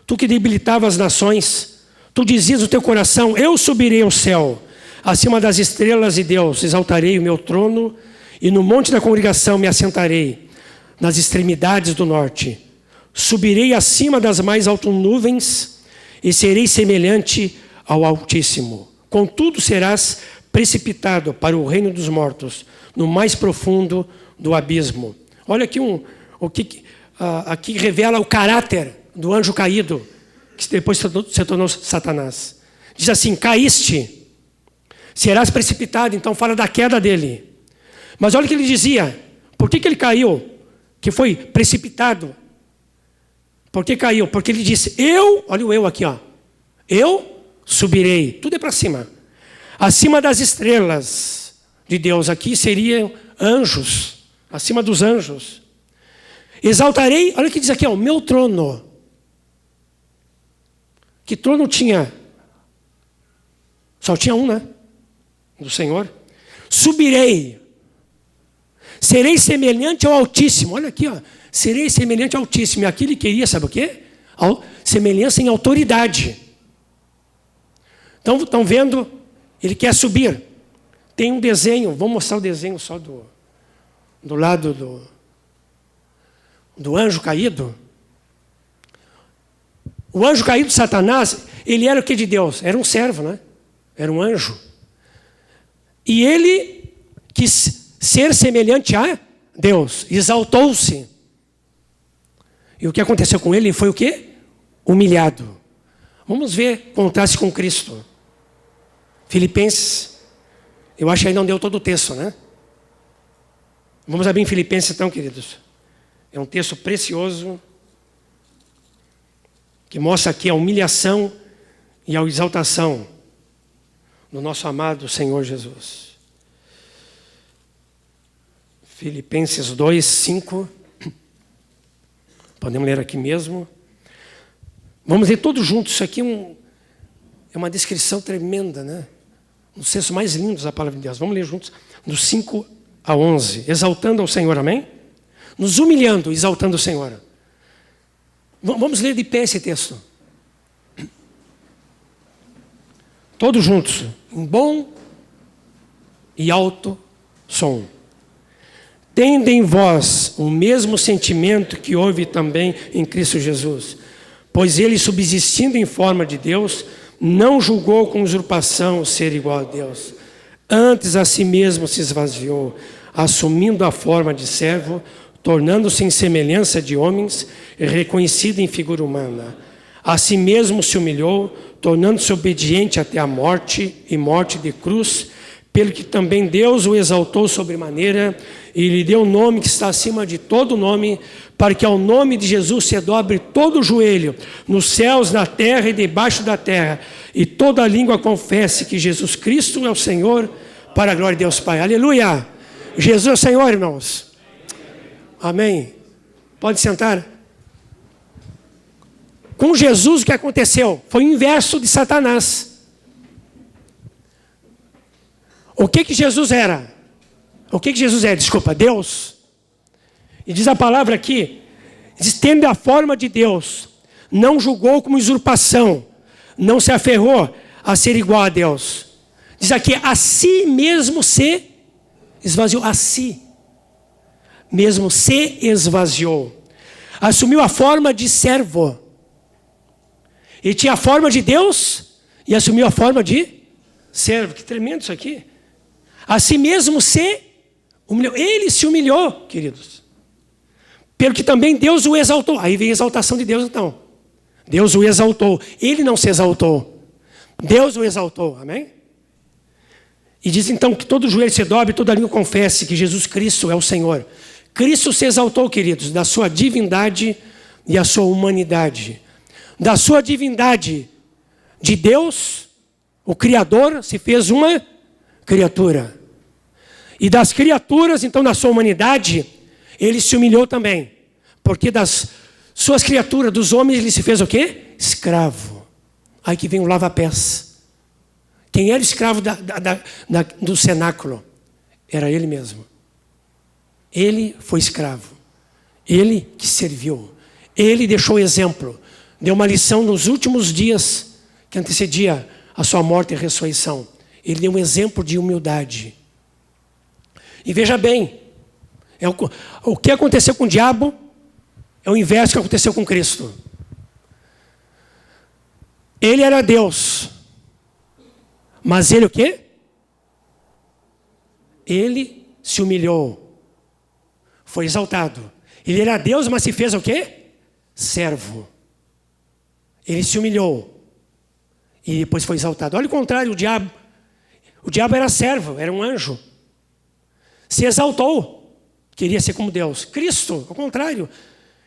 tu que debilitava as nações, tu dizias no teu coração: eu subirei ao céu, acima das estrelas de Deus, exaltarei o meu trono, e no monte da congregação me assentarei, nas extremidades do norte. Subirei acima das mais altas nuvens, e serei semelhante ao Altíssimo. Contudo serás precipitado para o reino dos mortos, no mais profundo do abismo. Olha aqui aqui revela o caráter do anjo caído, que depois se tornou Satanás. Diz assim: caíste, serás precipitado. Então fala da queda dele. Mas olha o que ele dizia. Por que ele caiu? Que foi precipitado. Por que caiu? Porque ele disse: olha o eu aqui, ó. Eu subirei. Tudo é para cima. Acima das estrelas de Deus. Aqui seriam anjos. Acima dos anjos. Exaltarei, olha o que diz aqui, ó, o meu trono. Que trono tinha? Só tinha um, né? Do Senhor. Subirei. Serei semelhante ao Altíssimo. Olha aqui, ó. Serei semelhante ao Altíssimo. E aqui ele queria, sabe o quê? Semelhança em autoridade. Então, estão vendo? Ele quer subir. Tem um desenho. Vou mostrar o desenho só do lado do anjo caído. O anjo caído de Satanás, ele era o que de Deus? Era um servo, né? Era um anjo. E ele quis ser semelhante a Deus. Exaltou-se. E o que aconteceu com ele foi o quê? Humilhado. Vamos ver contraste com Cristo. Filipenses. Eu acho que aí não deu todo o texto, né? Vamos abrir em Filipenses então, queridos. É um texto precioso que mostra aqui a humilhação e a exaltação do nosso amado Senhor Jesus. Filipenses 2, 5. Podemos ler aqui mesmo. Vamos ler todos juntos. Isso aqui é uma descrição tremenda, né? Um dos textos mais lindos da palavra de Deus. Vamos ler juntos, dos 5 a 11. Exaltando ao Senhor, amém? Nos humilhando, exaltando o Senhor. Vamos ler de pé esse texto. Todos juntos, em bom e alto som. Tende em vós o mesmo sentimento que houve também em Cristo Jesus. Pois ele, subsistindo em forma de Deus, não julgou com usurpação ser igual a Deus. Antes a si mesmo se esvaziou, assumindo a forma de servo, tornando-se em semelhança de homens, e reconhecido em figura humana. A si mesmo se humilhou, tornando-se obediente até a morte, e morte de cruz, pelo que também Deus o exaltou sobremaneira, e lhe deu o nome que está acima de todo nome, para que ao nome de Jesus se dobre todo o joelho, nos céus, na terra e debaixo da terra, e toda língua confesse que Jesus Cristo é o Senhor, para a glória de Deus Pai. Aleluia! Jesus é o Senhor, irmãos. Amém. Pode sentar. Com Jesus o que aconteceu? Foi o inverso de Satanás. O que Jesus era? O que Jesus é? Desculpa, Deus. E diz a palavra aqui, diz, tendo a forma de Deus, não julgou como usurpação, não se aferrou a ser igual a Deus. Diz aqui, a si mesmo se esvaziou, a si mesmo se esvaziou. Assumiu a forma de servo. Ele tinha a forma de Deus e assumiu a forma de servo. Que tremendo isso aqui. A si mesmo se humilhou. Ele se humilhou, queridos. Pelo que também Deus o exaltou. Aí vem a exaltação de Deus então. Deus o exaltou. Ele não se exaltou. Deus o exaltou. Amém? E diz então que todo joelho se dobre, toda língua confesse que Jesus Cristo é o Senhor. Cristo se exaltou, queridos, da sua divindade e a sua humanidade. Da sua divindade de Deus, o Criador se fez uma criatura. E das criaturas, então, na sua humanidade, ele se humilhou também. Porque das suas criaturas, dos homens, ele se fez o quê? Escravo. Aí que vem o lava-pés. Quem era escravo do cenáculo? Era ele mesmo. Ele foi escravo. Ele que serviu. Ele deixou exemplo. Deu uma lição nos últimos dias que antecedia a sua morte e ressurreição. Ele deu um exemplo de humildade. E veja bem, o que aconteceu com o diabo é o inverso que aconteceu com Cristo. Ele era Deus. Mas ele o quê? Ele se humilhou. Foi exaltado. Ele era Deus, mas se fez o quê? Servo. Ele se humilhou. E depois foi exaltado. Olha o contrário, o diabo. O diabo era servo, era um anjo. Se exaltou. Queria ser como Deus. Cristo, ao contrário.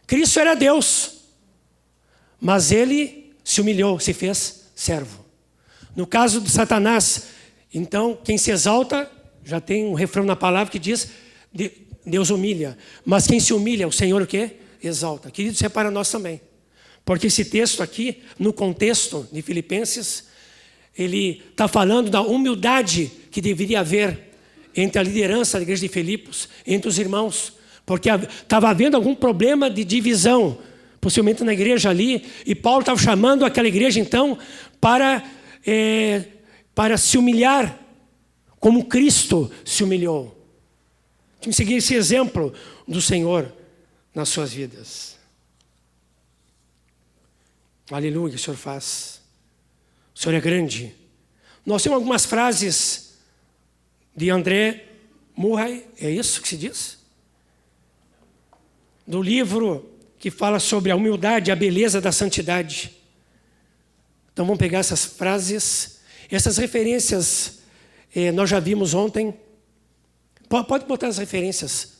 Cristo era Deus. Mas ele se humilhou, se fez servo. No caso de Satanás, então, quem se exalta, já tem um refrão na palavra que diz, Deus humilha. Mas quem se humilha, o Senhor o quê? Exalta. Queridos, isso é para nós também. Porque esse texto aqui, no contexto de Filipenses, ele está falando da humildade que deveria haver entre a liderança da igreja de Filipos, entre os irmãos. Porque estava havendo algum problema de divisão, possivelmente na igreja ali, e Paulo estava chamando aquela igreja então para se humilhar como Cristo se humilhou. Tinha que seguir esse exemplo do Senhor nas suas vidas. Aleluia, o Senhor faz. O Senhor é grande. Nós temos algumas frases de André Murray, é isso que se diz? Do livro que fala sobre a humildade, a beleza da santidade. Então vamos pegar essas frases. Essas referências nós já vimos ontem. Pode botar as referências.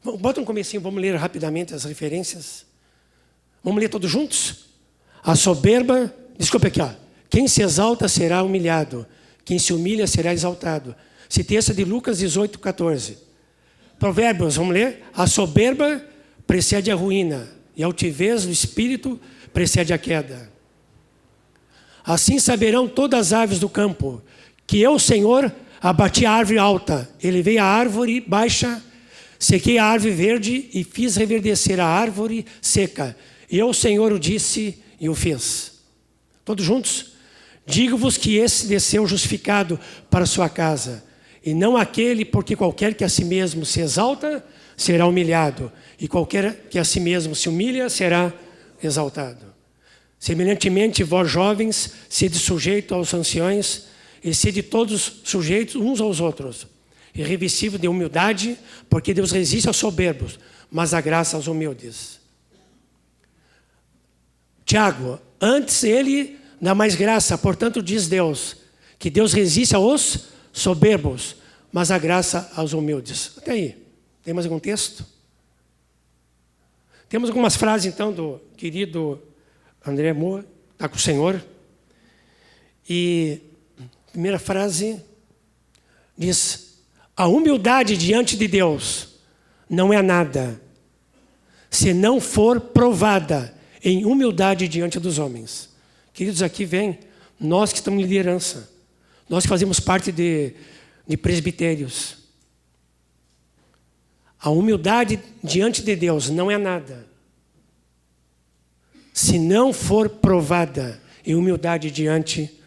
Bota um comecinho, vamos ler rapidamente as referências. Vamos ler todos juntos? A soberba, desculpa aqui, ó. Quem se exalta será humilhado. Quem se humilha será exaltado. Esse texto é de Lucas 18, 14. Provérbios, vamos ler? A soberba precede a ruína, e a altivez do espírito precede a queda. Assim saberão todas as aves do campo, que eu, Senhor, abati a árvore alta, elevei a árvore baixa, sequei a árvore verde e fiz reverdecer a árvore seca. Eu, Senhor, o disse e o fiz. Todos juntos? Digo-vos que esse desceu justificado para sua casa, e não aquele, porque qualquer que a si mesmo se exalta, será humilhado, e qualquer que a si mesmo se humilha, será exaltado. Semelhantemente, vós jovens, sede sujeitos aos anciões, e sede todos sujeitos uns aos outros, e revestido de humildade, porque Deus resiste aos soberbos, mas dá graça aos humildes. Tiago, antes ele dá mais graça, portanto diz Deus, que Deus resiste aos soberbos, mas dá graça aos humildes. Até aí, tem mais algum texto? Temos algumas frases então do querido André Moore, está com o Senhor. E a primeira frase diz, a humildade diante de Deus não é nada, se não for provada em humildade diante dos homens. Queridos, aqui vem nós que estamos em liderança, nós que fazemos parte de presbitérios. A humildade diante de Deus não é nada se não for provada em humildade diante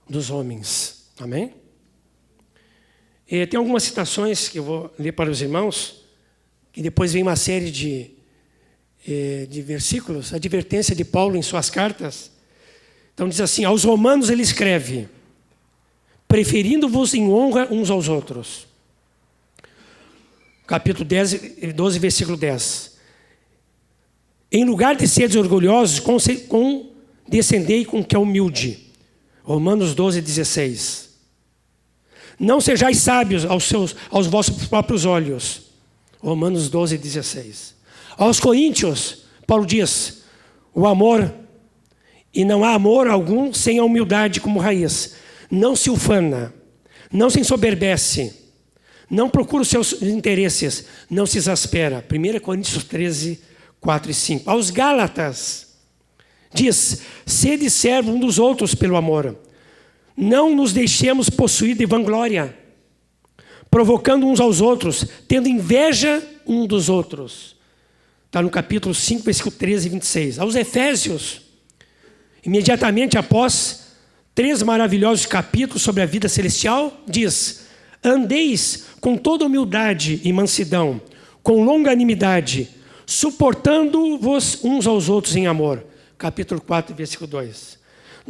dos homens. Amém? E tem algumas citações que eu vou ler para os irmãos, que depois vem uma série de versículos, advertência de Paulo em suas cartas. Então diz assim: aos romanos ele escreve: preferindo-vos em honra uns aos outros. Capítulo 12, versículo 10. Em lugar de seres orgulhosos, condescendei com o que é humilde. Romanos 12, 16. Não sejais sábios aos vossos próprios olhos. Romanos 12, 16. Aos coríntios, Paulo diz: o amor, e não há amor algum sem a humildade como raiz. Não se ufana, não se ensoberbece, não procura os seus interesses, não se exaspera. 1 Coríntios 13, 4 e 5. Aos Gálatas, diz: sede servos uns dos outros pelo amor. Não nos deixemos possuir de vanglória, provocando uns aos outros, tendo inveja uns dos outros. Está no capítulo 5, versículo 13 e 26. Aos Efésios, imediatamente após 3 maravilhosos capítulos sobre a vida celestial, diz: andeis com toda humildade e mansidão, com longanimidade, suportando-vos uns aos outros em amor. Capítulo 4, versículo 2.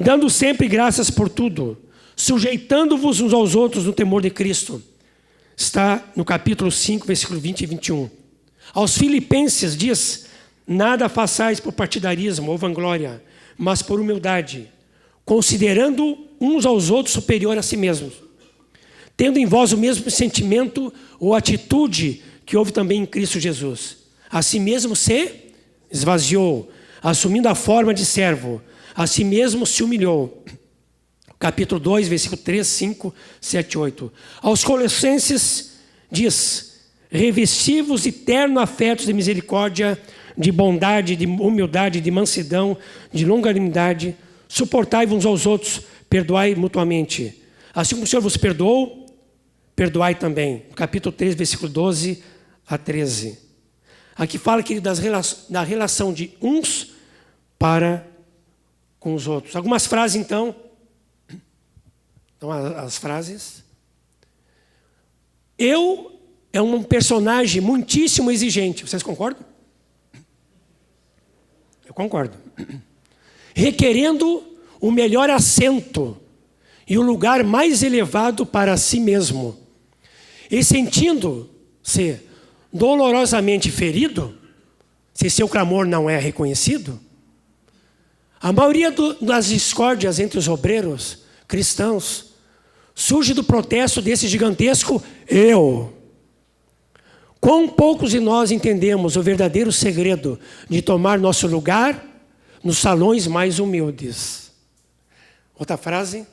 Dando sempre graças por tudo, sujeitando-vos uns aos outros no temor de Cristo. Está no capítulo 5, versículo 20 e 21. Aos Filipenses diz: nada façais por partidarismo ou vanglória, mas por humildade, considerando uns aos outros superior a si mesmos, tendo em vós o mesmo sentimento ou atitude que houve também em Cristo Jesus. A si mesmo se esvaziou, assumindo a forma de servo, a si mesmo se humilhou. Capítulo 2, versículo 3, 5, 7, 8. Aos Colossenses diz: revesti-vos de terno afeto de misericórdia, de bondade, de humildade, de mansidão, de longanimidade, suportai-vos uns aos outros, perdoai mutuamente. Assim como o Senhor vos perdoou, perdoai também. Capítulo 3, versículo 12 a 13. Aqui fala, querido, da relação de uns para com os outros. Algumas frases, então. Então, as frases. Eu é um personagem muitíssimo exigente. Vocês concordam? Eu concordo. Requerendo o melhor assento e o lugar mais elevado para si mesmo. E sentindo-se dolorosamente ferido, se seu clamor não é reconhecido. A maioria das discórdias entre os obreiros cristãos surge do protesto desse gigantesco eu. Quão poucos de nós entendemos o verdadeiro segredo de tomar nosso lugar nos salões mais humildes. Outra frase.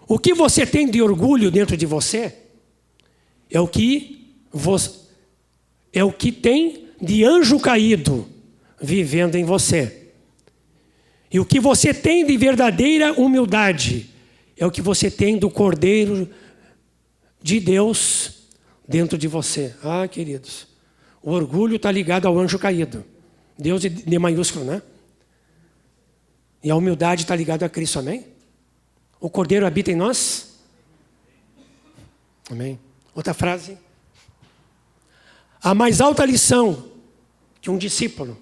O que você tem de orgulho dentro de você é o que tem de anjo caído vivendo em você. E o que você tem de verdadeira humildade é o que você tem do Cordeiro de Deus dentro de você. Ah, queridos, o orgulho está ligado ao anjo caído. Deus de maiúsculo, né? E a humildade está ligada a Cristo, amém? O Cordeiro habita em nós? Amém. Outra frase. A mais alta lição que um discípulo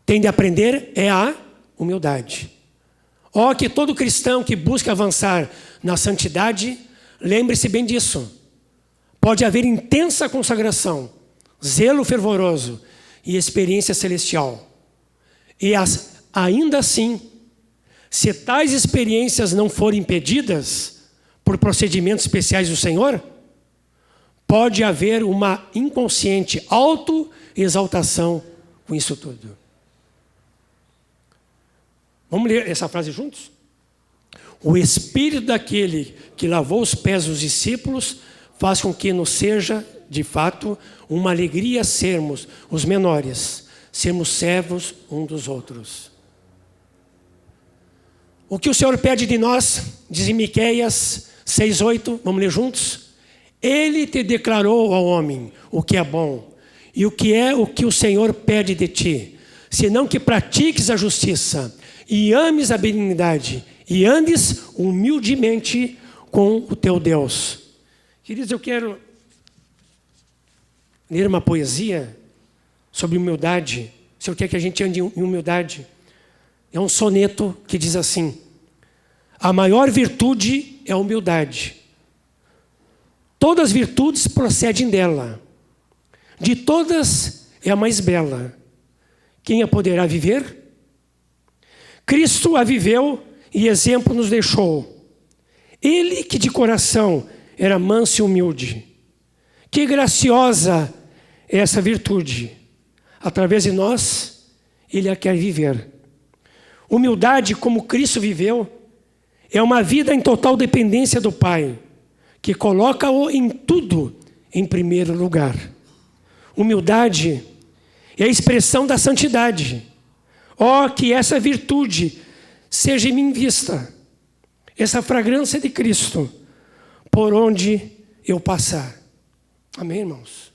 tem de aprender é a humildade. Ó, que todo cristão que busca avançar na santidade, lembre-se bem disso. Pode haver intensa consagração, zelo fervoroso e experiência celestial. E ainda assim, se tais experiências não forem impedidas por procedimentos especiais do Senhor, pode haver uma inconsciente autoexaltação com isso tudo. Vamos ler essa frase juntos? O Espírito daquele que lavou os pés dos discípulos faz com que nos seja, de fato, uma alegria sermos os menores, sermos servos uns dos outros. O que o Senhor pede de nós, diz em Miqueias 6:8, vamos ler juntos? Ele te declarou ao homem o que é bom e o que o Senhor pede de ti, senão que pratiques a justiça e ames a benignidade e andes humildemente com o teu Deus. Queridos, eu quero ler uma poesia sobre humildade. O Senhor quer que a gente ande em humildade. É um soneto que diz assim: a maior virtude é a humildade. Todas as virtudes procedem dela. De todas é a mais bela. Quem a poderá viver? Cristo a viveu e exemplo nos deixou. Ele que de coração era manso e humilde. Que graciosa é essa virtude. Através de nós, Ele a quer viver. Humildade, como Cristo viveu, é uma vida em total dependência do Pai, que coloca-o em tudo em primeiro lugar. Humildade é a expressão da santidade. Ó, que essa virtude seja em mim vista, essa fragrância de Cristo, por onde eu passar. Amém, irmãos?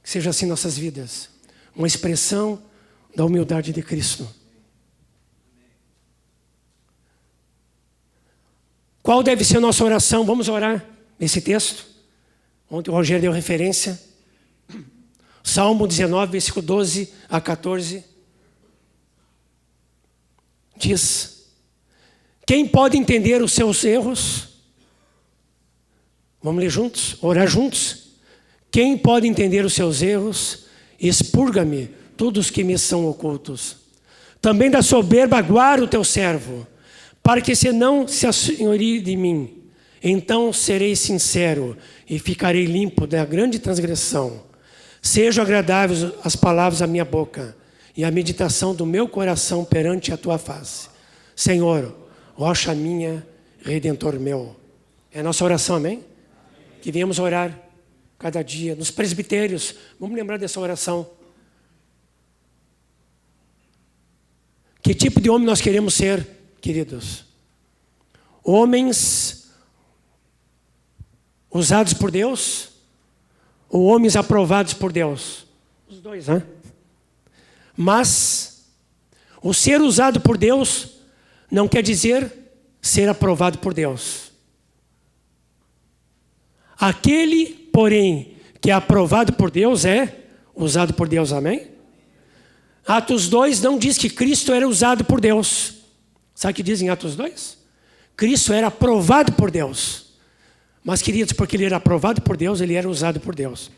Que seja assim nossas vidas, uma expressão da humildade de Cristo. Qual deve ser a nossa oração? Vamos orar nesse texto. Ontem o Rogério deu referência. Salmo 19, versículo 12 a 14. Diz: quem pode entender os seus erros? Vamos ler juntos? Orar juntos? Quem pode entender os seus erros? Expurga-me todos os que me são ocultos. Também da soberba guarda o teu servo, para que se não se assenhorie de mim. Então serei sincero e ficarei limpo da grande transgressão. Sejam agradáveis as palavras da minha boca e a meditação do meu coração perante a tua face. Senhor, rocha minha, Redentor meu. É a nossa oração, amém? Que venhamos orar cada dia. Nos presbitérios, vamos lembrar dessa oração. Que tipo de homem nós queremos ser, queridos? Homens usados por Deus ou homens aprovados por Deus? Os dois, né? Mas o ser usado por Deus não quer dizer ser aprovado por Deus. Aquele, porém, que é aprovado por Deus é usado por Deus, amém? Atos 2 não diz que Cristo era usado por Deus. Sabe o que diz em Atos 2? Cristo era aprovado por Deus. Mas, queridos, porque ele era aprovado por Deus, ele era usado por Deus.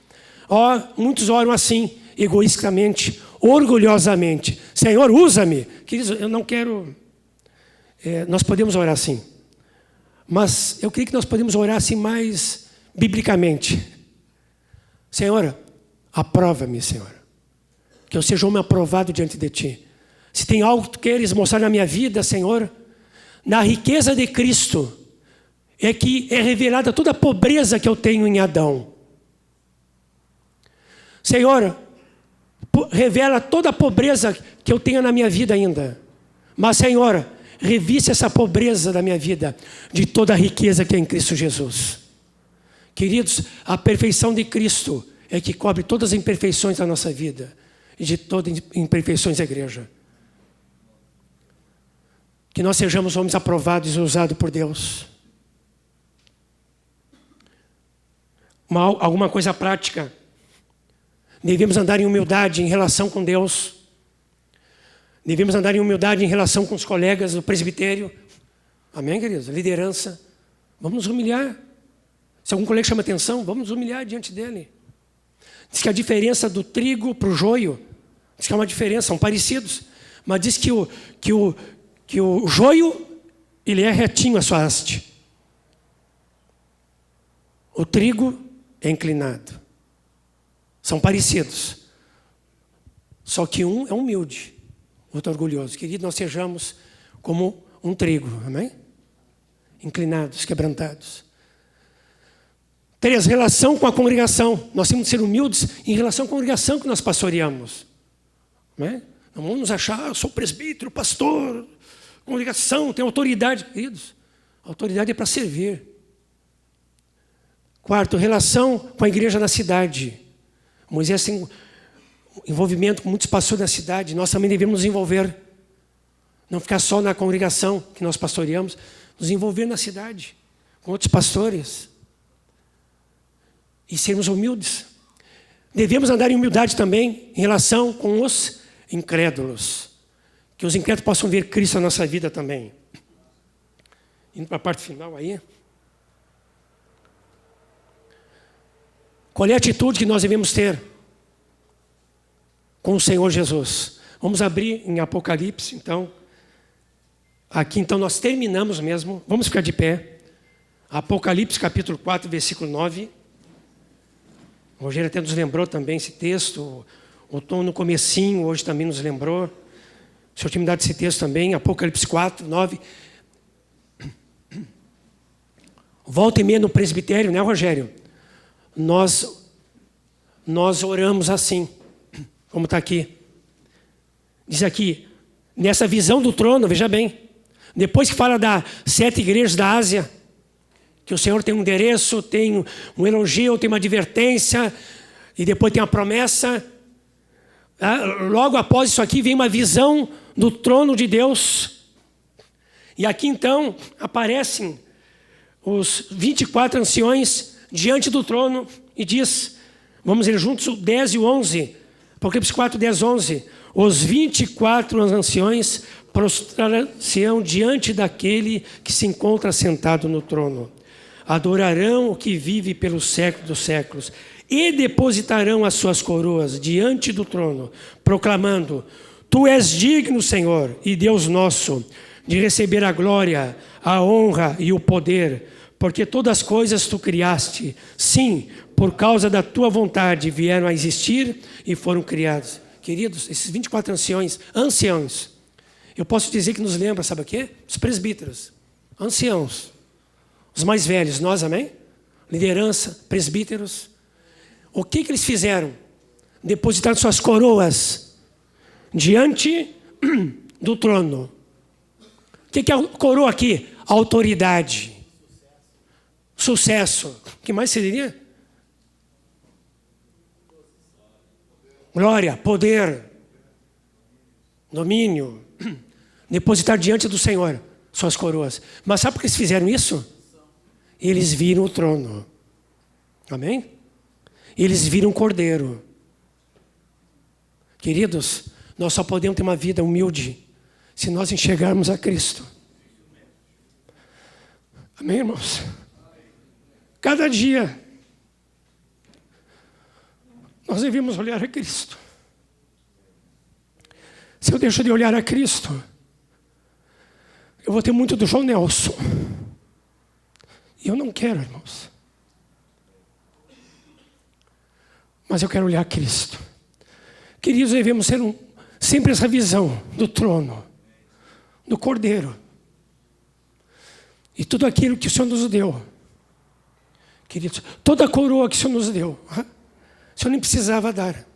Muitos oram assim, egoisticamente, orgulhosamente. Senhor, usa-me. Queridos, eu não quero... nós podemos orar assim. Mas eu creio que nós podemos orar assim mais biblicamente. Senhor, aprova-me, Senhor. Que eu seja homem aprovado diante de Ti. Se tem algo que Tu queres mostrar na minha vida, Senhor, na riqueza de Cristo, é que é revelada toda a pobreza que eu tenho em Adão. Senhor, revela toda a pobreza que eu tenho na minha vida ainda. Mas, Senhor, reviste essa pobreza da minha vida de toda a riqueza que é em Cristo Jesus. Queridos, a perfeição de Cristo é que cobre todas as imperfeições da nossa vida e de todas as imperfeições da igreja. Que nós sejamos homens aprovados e usados por Deus. Alguma coisa prática. Devemos andar em humildade em relação com Deus. Devemos andar em humildade em relação com os colegas do presbitério. Amém, queridos? Liderança. Vamos nos humilhar. Se algum colega chama atenção, vamos nos humilhar diante dele. Diz que a diferença do trigo para o joio, diz que é uma diferença, são parecidos. Mas diz que o joio, ele é retinho a sua haste. O trigo é inclinado. São parecidos. Só que um é humilde, outro orgulhoso. Querido, nós sejamos como um trigo, amém? Inclinados, quebrantados. 3, relação com a congregação. Nós temos que ser humildes em relação à congregação que nós pastoreamos. Amém? Não vamos nos achar, eu sou presbítero, pastor, congregação, tenho autoridade. Queridos, a autoridade é para servir. Quarto, relação com a igreja na cidade. Moisés tem envolvimento com muitos pastores da cidade. Nós também devemos nos envolver. Não ficar só na congregação que nós pastoreamos. Nos envolver na cidade, com outros pastores. E sermos humildes. Devemos andar em humildade também em relação com os incrédulos. Que os incrédulos possam ver Cristo na nossa vida também. Indo para a parte final aí. Qual é a atitude que nós devemos ter com o Senhor Jesus? Vamos abrir em Apocalipse, então. Aqui, então, nós terminamos mesmo. Vamos ficar de pé. Apocalipse, capítulo 4, versículo 9. O Rogério até nos lembrou também esse texto. O Tom no comecinho, hoje também nos lembrou. O senhor tinha me dado esse texto também. Apocalipse 4, 9. Volta e meia no presbitério, né, Rogério? Nós oramos assim, como está aqui. Diz aqui, nessa visão do trono, veja bem, depois que fala das 7 igrejas da Ásia, que o Senhor tem um endereço, tem um elogio, tem uma advertência, e depois tem a promessa. Logo após isso aqui vem uma visão do trono de Deus. E aqui então aparecem os 24 anciões diante do trono e diz, vamos ler juntos o 10 e o 11, Apocalipse 4, 10, 11. Os 24 anciões prostrar-se-ão diante daquele que se encontra sentado no trono. Adorarão o que vive pelos séculos dos séculos e depositarão as suas coroas diante do trono, proclamando, Tu és digno, Senhor, e Deus nosso, de receber a glória, a honra e o poder, porque todas as coisas tu criaste, sim, por causa da tua vontade vieram a existir e foram criados. Queridos, esses 24 anciãos, eu posso dizer que nos lembra, sabe o quê? Os presbíteros, anciãos, os mais velhos, nós, amém? Liderança, presbíteros. O que eles fizeram? Depositaram suas coroas diante do trono. O que é a coroa aqui? Autoridade. Sucesso. O que mais seria? Glória, poder, domínio. Depositar diante do Senhor suas coroas. Mas sabe por que eles fizeram isso? Eles viram o trono. Amém? Eles viram o Cordeiro. Queridos, nós só podemos ter uma vida humilde se nós enxergarmos a Cristo. Amém, irmãos? Cada dia nós devemos olhar a Cristo. Se eu deixo de olhar a Cristo, eu vou ter muito do João Nelson. E eu não quero, irmãos. Mas eu quero olhar a Cristo. Queridos, devemos ter sempre essa visão do trono, do Cordeiro. E tudo aquilo que o Senhor nos deu. Queridos, toda a coroa que o Senhor nos deu, o Senhor nem precisava dar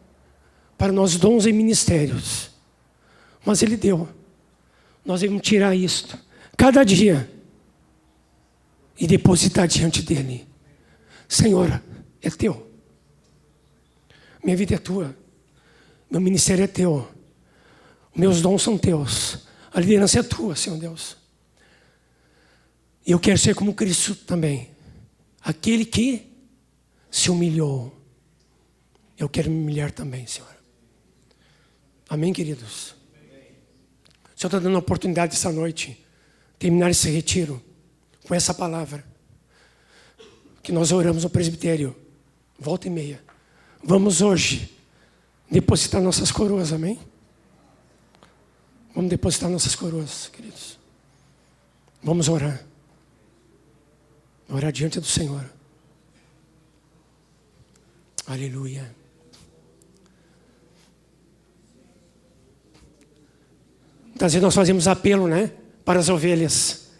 para nós dons e ministérios. Mas Ele deu. Nós devemos tirar isto cada dia e depositar diante dEle. Senhor, é teu. Minha vida é tua. Meu ministério é teu. Meus dons são teus. A liderança é tua, Senhor Deus. E eu quero ser como Cristo também. Aquele que se humilhou. Eu quero me humilhar também, Senhor. Amém, queridos? O Senhor está dando a oportunidade essa noite terminar esse retiro com essa palavra que nós oramos no presbitério, volta e meia. Vamos hoje depositar nossas coroas, amém? Vamos depositar nossas coroas, queridos. Vamos orar. Orar diante do Senhor. Aleluia. Muitas vezes nós fazemos apelo, né? Para as ovelhas.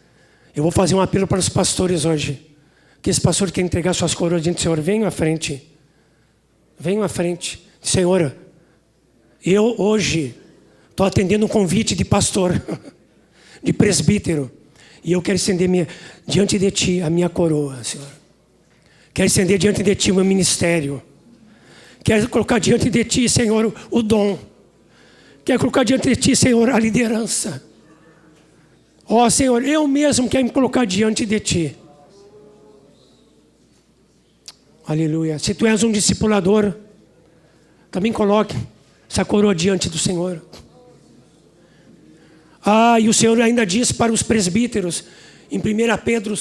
Eu vou fazer um apelo para os pastores hoje. Que esse pastor que quer entregar suas coroas diante do Senhor, venham à frente. Venham à frente. Senhor, eu hoje estou atendendo um convite de pastor, de presbítero. E eu quero estender diante de Ti a minha coroa, Senhor. Quero estender diante de Ti o meu ministério. Quero colocar diante de Ti, Senhor, o dom. Quero colocar diante de Ti, Senhor, a liderança. Ó, Senhor, eu mesmo quero me colocar diante de Ti. Aleluia. Se Tu és um discipulador, também coloque essa coroa diante do Senhor. E o Senhor ainda diz para os presbíteros, em 1 Pedro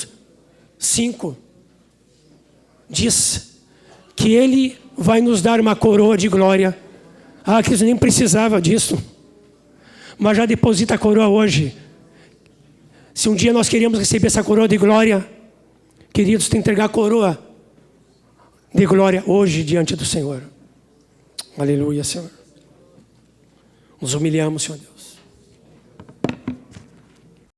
5, diz que Ele vai nos dar uma coroa de glória. Que nem precisava disso, mas já deposita a coroa hoje. Se um dia nós queremos receber essa coroa de glória, queridos, tem que entregar a coroa de glória hoje diante do Senhor. Aleluia, Senhor. Nos humilhamos, Senhor Deus.